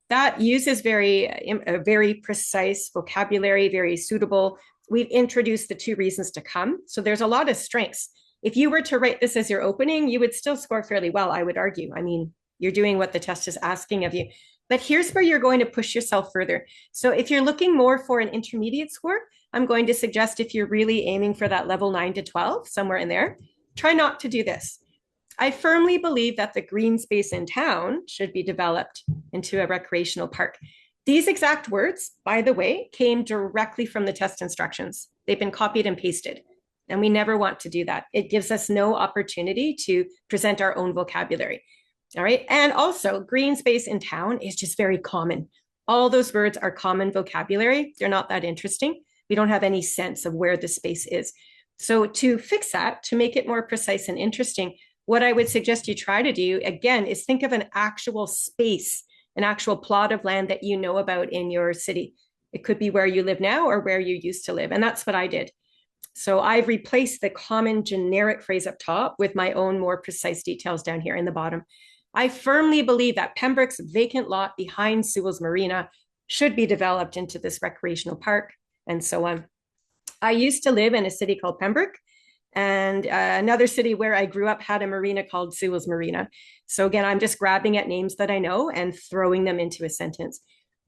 That uses very precise vocabulary, very suitable. We've introduced the 2 reasons to come. So there's a lot of strengths. If you were to write this as your opening, you would still score fairly well, I would argue. I mean, you're doing what the test is asking of you. But here's where you're going to push yourself further. So if you're looking more for an intermediate score, I'm going to suggest if you're really aiming for that level 9 to 12, somewhere in there, try not to do this. I firmly believe that the green space in town should be developed into a recreational park. These exact words, by the way, came directly from the test instructions. They've been copied and pasted. And we never want to do that. It gives us no opportunity to present our own vocabulary. All right. And also, green space in town is just very common. All those words are common vocabulary. They're not that interesting. We don't have any sense of where the space is. So to fix that, to make it more precise and interesting, what I would suggest you try to do, again, is think of an actual space, an actual plot of land that you know about in your city. It could be where you live now or where you used to live. And that's what I did. So I've replaced the common generic phrase up top with my own more precise details down here in the bottom. I firmly believe that Pembroke's vacant lot behind Sewell's Marina should be developed into this recreational park and so on. I used to live in a city called Pembroke, and another city where I grew up had a marina called Sewell's Marina. So again, I'm just grabbing at names that I know and throwing them into a sentence.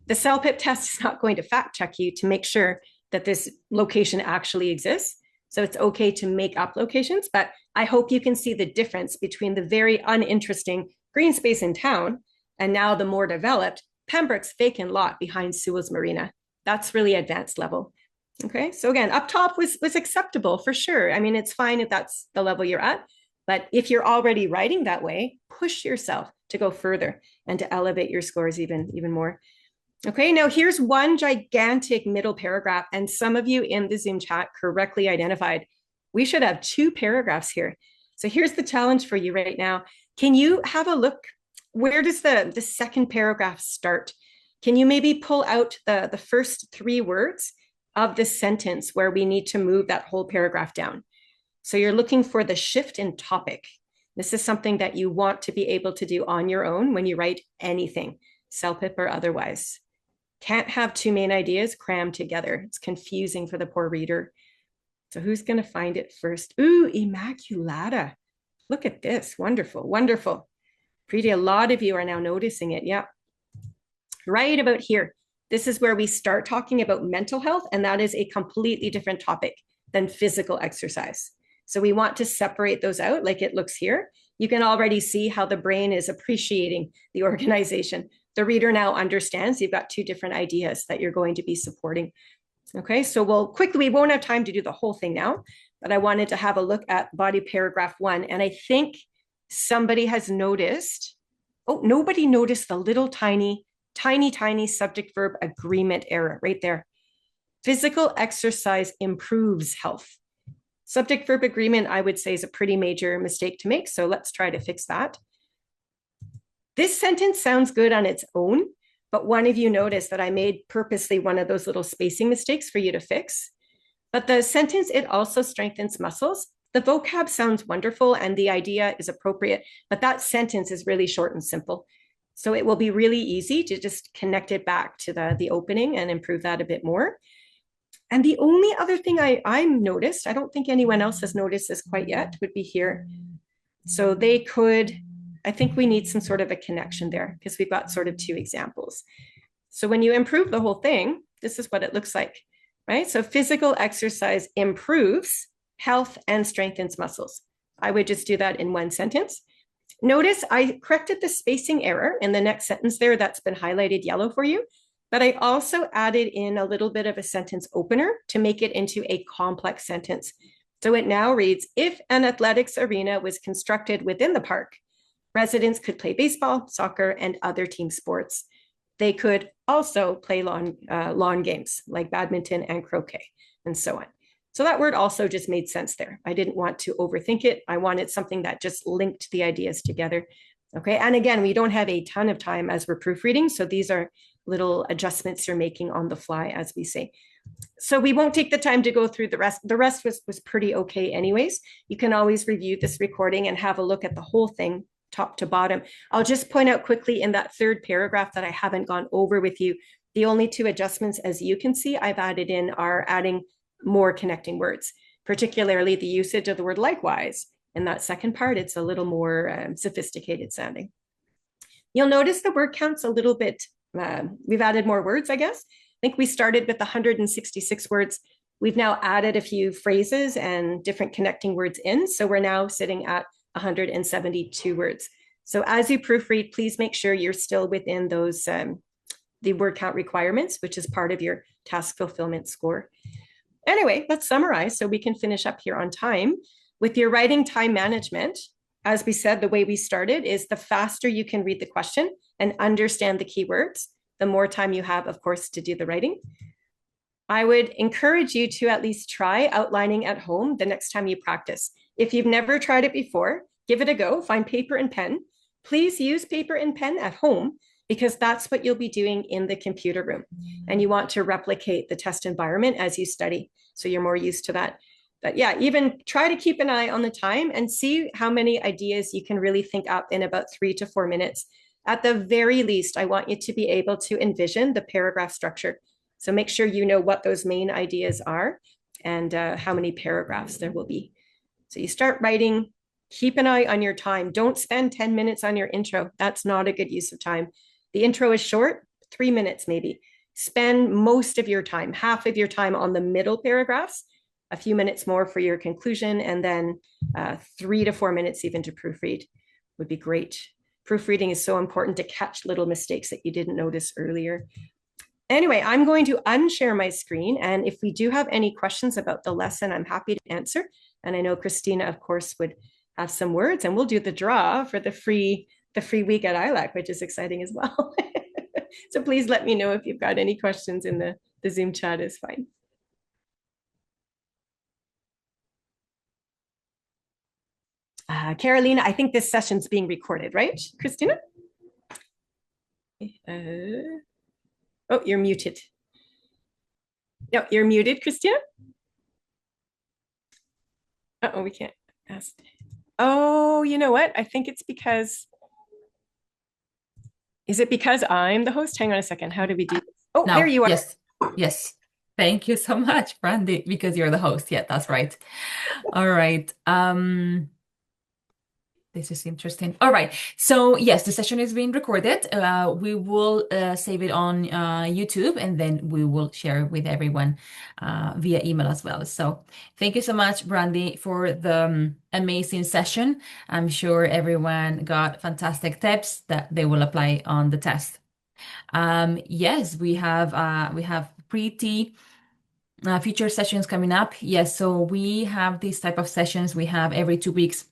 The CELPIP test is not going to fact check you to make sure that this location actually exists. So it's okay to make up locations, but I hope you can see the difference between the very uninteresting green space in town and now the more developed Pembroke's vacant lot behind Sewell's Marina. That's really advanced level. Okay, so again, up top was acceptable for sure. I mean, it's fine if that's the level you're at, but if you're already writing that way, push yourself to go further and to elevate your scores even more. Okay, now here's one gigantic middle paragraph, and some of you in the Zoom chat correctly identified. We should have 2 paragraphs here. So here's the challenge for you right now. Can you have a look? Where does the second paragraph start? Can you maybe pull out the first 3 words of the sentence where we need to move that whole paragraph down? So you're looking for the shift in topic. This is something that you want to be able to do on your own when you write anything, CELPIP or otherwise. Can't have 2 main ideas crammed together. It's confusing for the poor reader. So who's going to find it first? Ooh, Immaculata. Look at this. Wonderful, wonderful. Pretty, a lot of you are now noticing it. Yeah. Right about here. This is where we start talking about mental health, and that is a completely different topic than physical exercise. So we want to separate those out like it looks here. You can already see how the brain is appreciating the organization. The reader now understands you've got 2 different ideas that you're going to be supporting. Okay, so we won't have time to do the whole thing now, but I wanted to have a look at body paragraph 1. And I think somebody has noticed, nobody noticed the little tiny subject verb agreement error right there. Physical exercise improves health. Subject verb agreement, I would say, is a pretty major mistake to make. So let's try to fix that. This sentence sounds good on its own, but one of you noticed that I made purposely one of those little spacing mistakes for you to fix. But the sentence, it also strengthens muscles. The vocab sounds wonderful and the idea is appropriate, but that sentence is really short and simple. So it will be really easy to just connect it back to the opening and improve that a bit more. And the only other thing I noticed, I don't think anyone else has noticed this quite yet, would be here. So I think we need some sort of a connection there because we've got sort of 2 examples. So when you improve the whole thing, this is what it looks like. right? So physical exercise improves health and strengthens muscles. I would just do that in one sentence. Notice I corrected the spacing error in the next sentence there that's been highlighted yellow for you, but I also added in a little bit of a sentence opener to make it into a complex sentence. So it now reads, if an athletics arena was constructed within the park, residents could play baseball, soccer, and other team sports. They could also play lawn games like badminton and croquet and so on. So that word also just made sense there. I didn't want to overthink it. I wanted something that just linked the ideas together. Okay. And again, we don't have a ton of time as we're proofreading. So these are little adjustments you're making on the fly, as we say. So we won't take the time to go through the rest. The rest was pretty okay anyways. You can always review this recording and have a look at the whole thing top to bottom. I'll just point out quickly in that third paragraph that I haven't gone over with you. The only two adjustments, as you can see, I've added in are adding more connecting words, particularly the usage of the word likewise. In that second part, it's a little more sophisticated sounding. You'll notice the word count's a little bit, we've added more words, I guess. I think we started with 166 words. We've now added a few phrases and different connecting words in. So we're now sitting at 172 words. So as you proofread, please make sure you're still within those, the word count requirements, which is part of your task fulfillment score. Anyway, let's summarize so we can finish up here on time. With your writing time management, as we said, the way we started is the faster you can read the question and understand the keywords, the more time you have, of course, to do the writing. I would encourage you to at least try outlining at home the next time you practice. If you've never tried it before, give it a go, find paper and pen. Please use paper and pen at home because that's what you'll be doing in the computer room. And you want to replicate the test environment as you study. So you're more used to that. But yeah, even try to keep an eye on the time and see how many ideas you can really think up in about 3 to 4 minutes. At the very least, I want you to be able to envision the paragraph structure. So make sure you know what those main ideas are and how many paragraphs there will be. So you start writing, keep an eye on your time. Don't spend 10 minutes on your intro. That's not a good use of time. The intro is short, 3 minutes maybe. Spend most of your time, half of your time on the middle paragraphs, a few minutes more for your conclusion, and then 3 to 4 minutes even to proofread would be great. Proofreading is so important to catch little mistakes that you didn't notice earlier. Anyway, I'm going to unshare my screen. And if we do have any questions about the lesson, I'm happy to answer. And I know Christina, of course, would have some words, and we'll do the draw for the free week at ILAC, which is exciting as well. So please let me know if you've got any questions in the Zoom chat is fine. Carolina, I think this session's being recorded, right, Christina? Oh, you're muted. No, you're muted, Christina. Uh-oh, we can't ask. Oh, you know what? I think it's because, is it because I'm the host? Hang on a second. How do we do this? Oh, No, there you are. yes, yes. Thank you so much, Brandy, because you're the host. Yeah, that's right. All right. This is interesting. All right. So yes, the session is being recorded. We will save it on YouTube and then we will share it with everyone via email as well. So thank you so much, Brandy, for the amazing session. I'm sure everyone got fantastic tips that they will apply on the test. Yes, we have pretty future sessions coming up. Yes, so we have these type of sessions. We have every 2 weeks,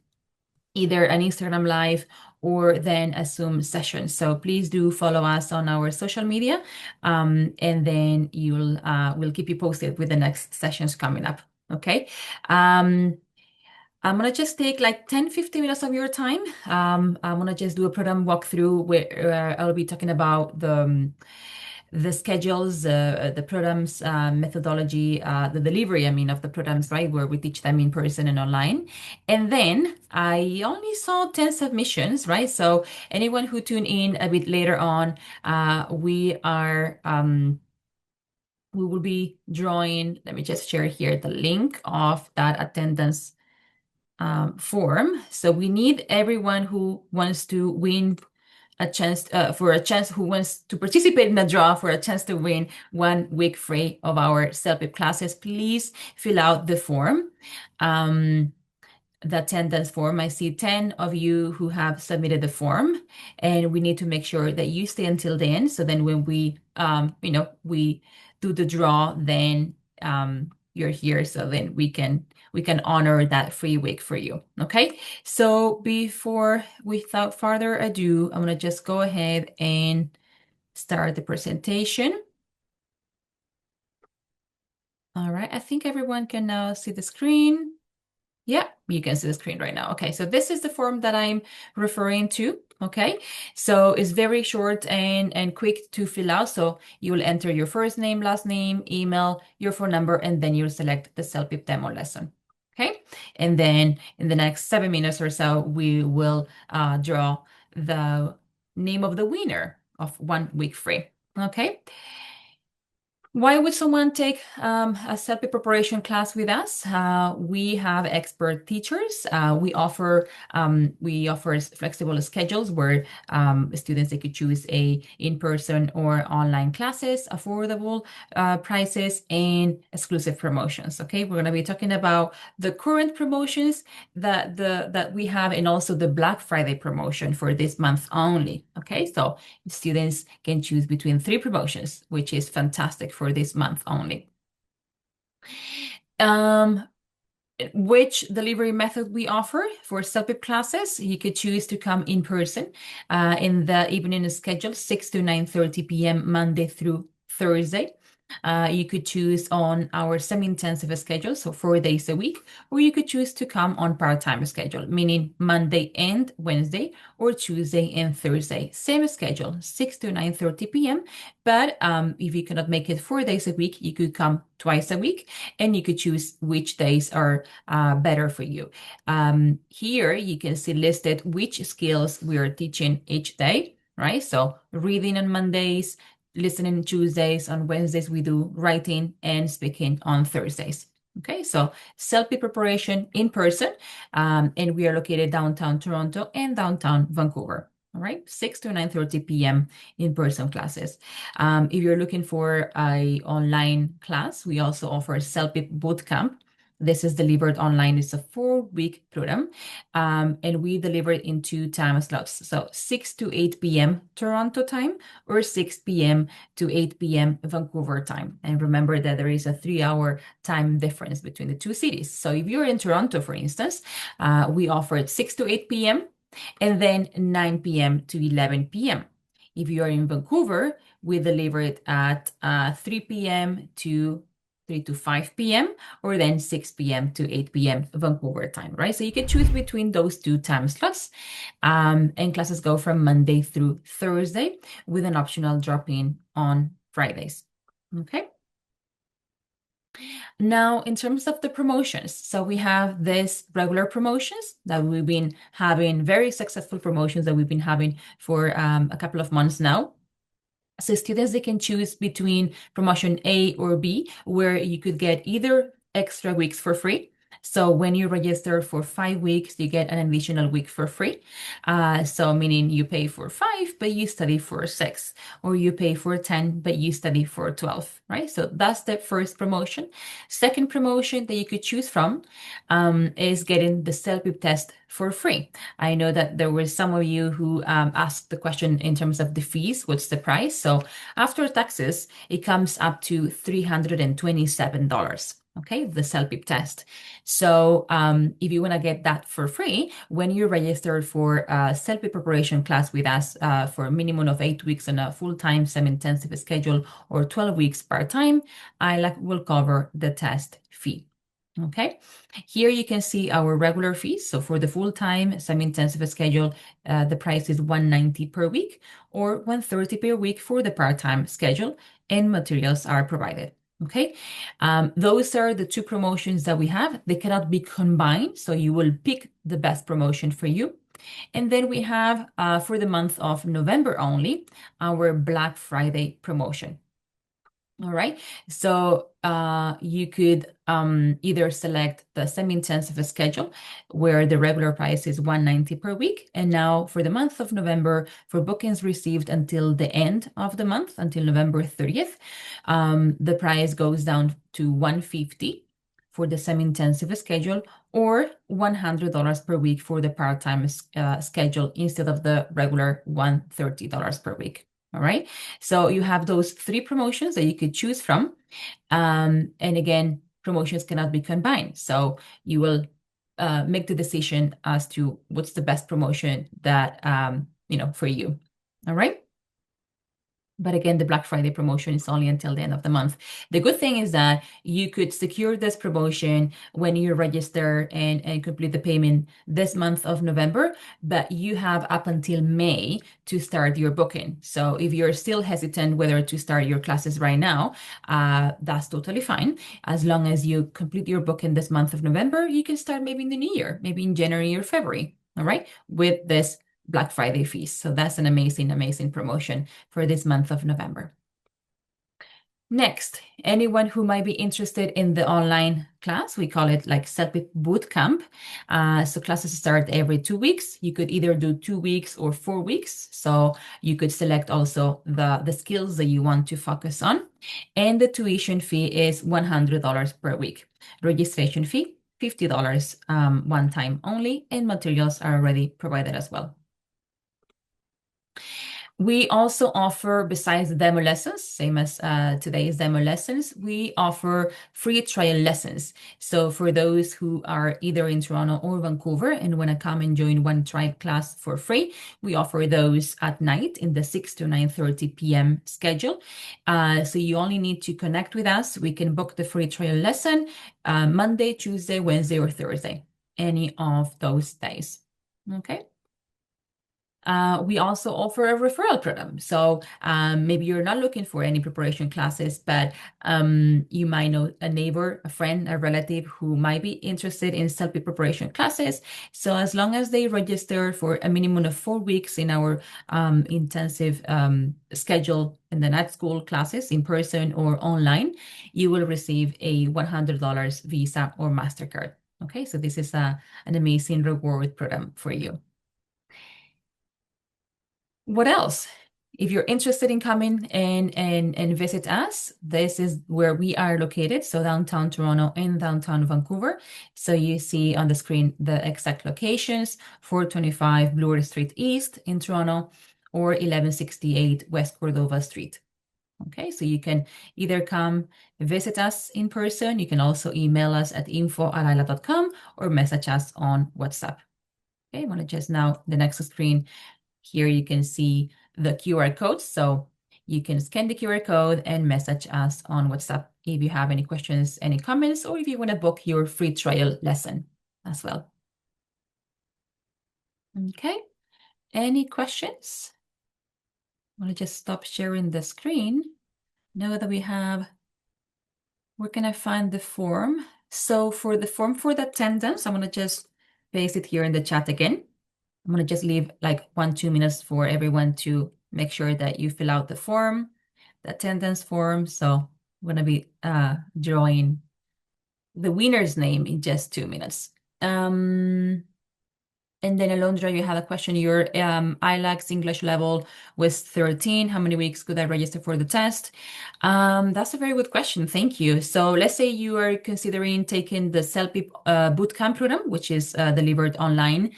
either an Instagram live or then a Zoom session. So please do follow us on our social media, and then we'll keep you posted with the next sessions coming up. Okay. I'm gonna just take like 10-15 minutes of your time. I'm gonna just do a program walkthrough where I'll be talking about the schedules, the programs, methodology, the delivery, I mean, of the programs, right, where we teach them in person and online. And then I only saw 10 submissions, right? So anyone who tuned in a bit later on, we will be drawing, let me just share here the link of that attendance form. So we need everyone who wants to win a chance who wants to participate in a draw for a chance to win 1 week free of our CELPIP classes, please fill out the form. The attendance form. I see 10 of you who have submitted the form, and we need to make sure that you stay until the end. So then when we do the draw, then you're here. So then we can honor that free week for you. Okay. So without further ado, I'm gonna just go ahead and start the presentation. All right. I think everyone can now see the screen. Yeah, you can see the screen right now. Okay, so this is the form that I'm referring to. Okay, so it's very short and quick to fill out. So you will enter your first name, last name, email, your phone number, and then you'll select the CELPIP demo lesson. Okay, and then in the next 7 minutes or so, we will draw the name of the winner of 1 week free. Okay. Why would someone take a CELPIP preparation class with us? We have expert teachers. We offer flexible schedules where students they could choose a in-person or online classes, affordable prices, and exclusive promotions. Okay, we're going to be talking about the current promotions that we have, and also the Black Friday promotion for this month only. Okay, so students can choose between 3 promotions, which is fantastic for this month only. Which delivery method we offer for CELPIP classes? You could choose to come in person in the evening schedule, 6 to 9:30 p.m. Monday through Thursday. You could choose on our semi-intensive schedule, so 4 days a week, or you could choose to come on part-time schedule, meaning Monday and Wednesday, or Tuesday and Thursday. Same schedule, 6 to 9:30 p.m. But if you cannot make it 4 days a week, you could come twice a week, and you could choose which days are better for you. Here you can see listed which skills we are teaching each day, right? So reading on Mondays, listening Tuesdays, on Wednesdays we do writing, and speaking on Thursdays. Okay, so CELPIP preparation in person, and we are located downtown Toronto and downtown Vancouver. All right, 6 to 9:30 p.m. in-person classes. If you're looking for a online class, we also offer CELPIP Bootcamp. This is delivered online. It's a 4-week program, and we deliver it in 2 time slots. So 6 to 8 p.m. Toronto time, or 6 p.m. to 8 p.m. Vancouver time. And remember that there is a 3-hour time difference between the two cities. So if you're in Toronto, for instance, we offer it 6 to 8 p.m. and then 9 p.m. to 11 p.m. If you are in Vancouver, we deliver it at 3 p.m. to 3 to 5 p.m. or then 6 p.m. to 8 p.m. Vancouver time, right? So you can choose between those 2 time slots. And classes go from Monday through Thursday with an optional drop-in on Fridays. Okay. Now, in terms of the promotions, so we have this regular promotions that we've been having, very successful promotions that we've been having for a couple of months now. So students, they can choose between promotion A or B, where you could get either extra weeks for free. So when you register for 5 weeks, you get an additional week for free. So meaning you pay for 5, but you study for 6, or you pay for 10, but you study for 12, right? So that's the first promotion. Second promotion that you could choose from is getting the CELPIP test for free. I know that there were some of you who asked the question in terms of the fees, what's the price? So after taxes, it comes up to $327. Okay, the CELPIP test. So if you want to get that for free, when you register for a CELPIP preparation class with us for a minimum of 8 weeks on a full-time semi-intensive schedule, or 12 weeks part-time, ILAC will cover the test fee. Okay, here you can see our regular fees. So for the full-time semi-intensive schedule, the price is $190 per week, or $130 per week for the part-time schedule, and materials are provided. Okay, those are the 2 promotions that we have. They cannot be combined, so you will pick the best promotion for you. And then we have, for the month of November only, our Black Friday promotion. All right. So you could either select the semi-intensive schedule where the regular price is 190 per week. And now for the month of November, for bookings received until the end of the month, until November 30th, the price goes down to 150 for the semi-intensive schedule or $100 per week for the part-time schedule instead of the regular $130 per week. All right. So you have those three promotions that you could choose from. And again, promotions cannot be combined. So you will make the decision as to what's the best promotion that, for you. All right. But again, the Black Friday promotion is only until the end of the month. The good thing is that you could secure this promotion when you register and complete the payment this month of November, but you have up until May to start your booking. So if you're still hesitant whether to start your classes right now, that's totally fine. As long as you complete your booking this month of November, you can start maybe in the new year, maybe in January or February, all right, with this Black Friday feast. So that's an amazing, amazing promotion for this month of November. Next, anyone who might be interested in the online class, we call it like CELPIP boot camp. So classes start every 2 weeks. You could either do 2 weeks or 4 weeks. So you could select also the skills that you want to focus on. And the tuition fee is $100 per week. Registration fee, $50 one time only, and materials are already provided as well. We also offer, besides demo lessons, same as today's demo lessons, we offer free trial lessons. So for those who are either in Toronto or Vancouver and want to come and join one trial class for free, we offer those at night in the 6 to 9:30 p.m. schedule. So you only need to connect with us. We can book the free trial lesson Monday, Tuesday, Wednesday, or Thursday, any of those days. Okay. We also offer a referral program. So maybe you're not looking for any preparation classes, but you might know a neighbor, a friend, a relative who might be interested in CELPIP preparation classes. So as long as they register for a minimum of 4 weeks in our intensive schedule in the night school classes in person or online, you will receive a $100 Visa or MasterCard. Okay, so this is an amazing reward program for you. What else? If you're interested in coming and visit us, this is where we are located. So downtown Toronto and downtown Vancouver. So you see on the screen the exact locations: 425 Bloor Street East in Toronto or 1168 West Cordova Street. Okay, so you can either come visit us in person. You can also email us at info@isla.com or message us on WhatsApp. Okay, I want to just now the next screen. Here you can see the QR code. So you can scan the QR code and message us on WhatsApp if you have any questions, any comments, or if you want to book your free trial lesson as well. Okay, any questions? I'm going to just stop sharing the screen. Now that we have, where can I find the form? So for the form for the attendance, I'm going to just paste it here in the chat again. I'm going to just leave like 1-2 minutes for everyone to make sure that you fill out the form, the attendance form. So I'm going to be drawing the winner's name in just 2 minutes. And then Alondra, you had a question. Your ILAC's English level was 13. How many weeks could I register for the test? That's a very good question. Thank you. So let's say you are considering taking the CELPIP bootcamp program, which is delivered online.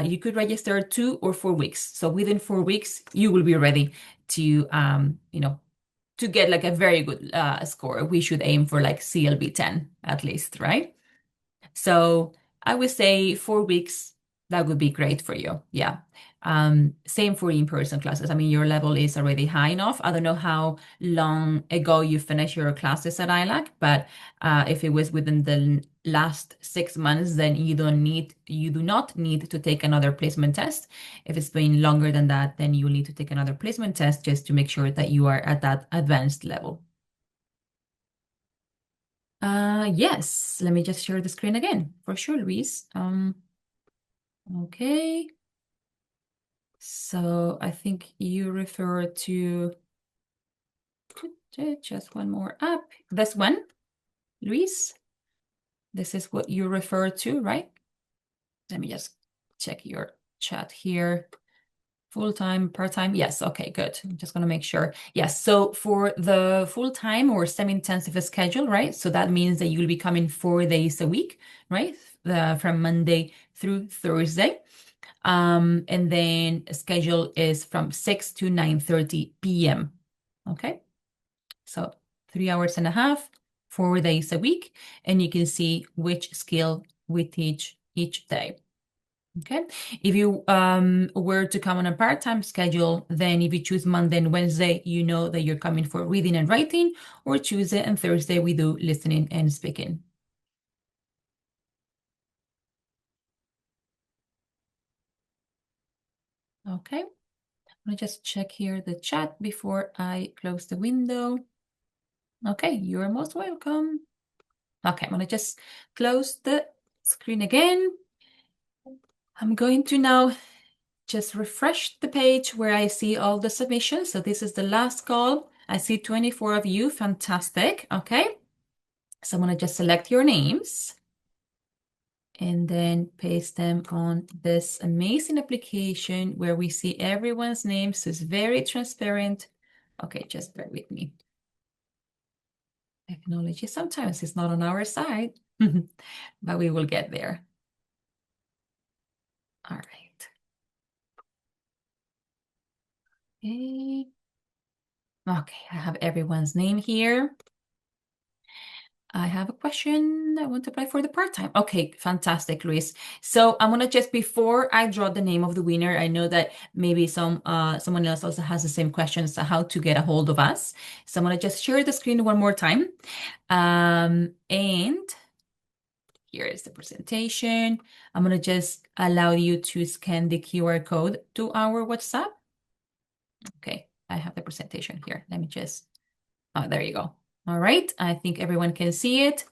You could register 2 or 4 weeks. So within 4 weeks, you will be ready to, to get like a very good score. We should aim for like CLB 10 at least, right? So I would say 4 weeks, that would be great for you. Yeah. Same for in-person classes. I mean, your level is already high enough. I don't know how long ago you finished your classes at ILAC, but if it was within the last 6 months, then you do not need to take another placement test. If it's been longer than that, then you will need to take another placement test just to make sure that you are at that advanced level. Yes, let me just share the screen again for sure, Luis. Okay. So I think you refer to Just one more up. This one, Luis, this is what you refer to, right? Let me just check your chat here. Full-time, part-time? Yes, okay, good. I'm just going to make sure. Yes, so for the full-time or semi-intensive schedule, right? So that means that you'll be coming 4 days a week, right? From Monday through Thursday. And then schedule is from 6 to 9:30 p.m. Okay, so 3 hours and a half, 4 days a week, and you can see which skill we teach each day. Okay, if you were to come on a part-time schedule, then if you choose Monday and Wednesday, you know that you're coming for reading and writing, or Tuesday and Thursday, we do listening and speaking. Okay, I'm gonna just check here the chat before I close the window. Okay, you're most welcome. Okay, I'm gonna just close the screen again. I'm going to now just refresh the page where I see all the submissions. So this is the last call. I see 24 of you. Fantastic. Okay. So I'm going to just select your names and then paste them on this amazing application where we see everyone's name. So it's very transparent. Okay, just bear with me. Technology sometimes is not on our side, but we will get there. All right. Okay. Okay, I have everyone's name here. I have a question. I want to apply for the part-time. Okay, fantastic, Luis. So I'm gonna just, before I draw the name of the winner, I know that maybe someone else also has the same questions on how to get a hold of us. So I'm gonna just share the screen one more time. And here is the presentation. I'm gonna just allow you to scan the QR code to our WhatsApp. Okay, I have the presentation here. Let me just, oh, there you go. All right, I think everyone can see it.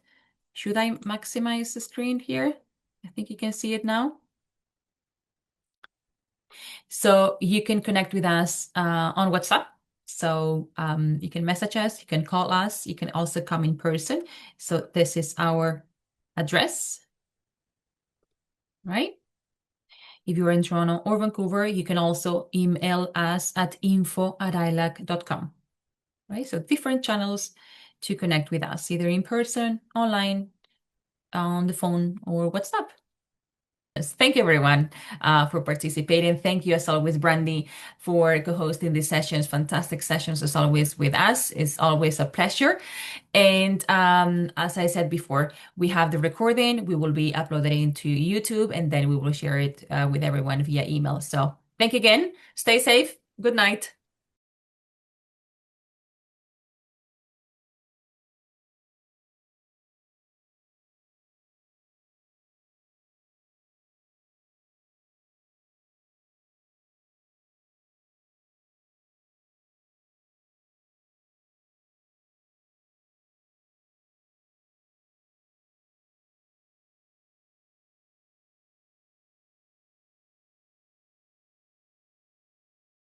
Should I maximize the screen here? I think you can see it now. So you can connect with us on WhatsApp. So you can message us, you can call us, you can also come in person. So this is our address, right? If you're in Toronto or Vancouver, you can also email us at info@ilac.com, right? So different channels to connect with us, either in person, online, on the phone, or WhatsApp. Thank you, everyone, for participating. Thank you, as always, Brandy, for co-hosting these sessions. Fantastic sessions, as always, with us. It's always a pleasure. And as I said before, we have the recording. We will be uploading it to YouTube, and then we will share it with everyone via email. So thank you again. Stay safe. Good night.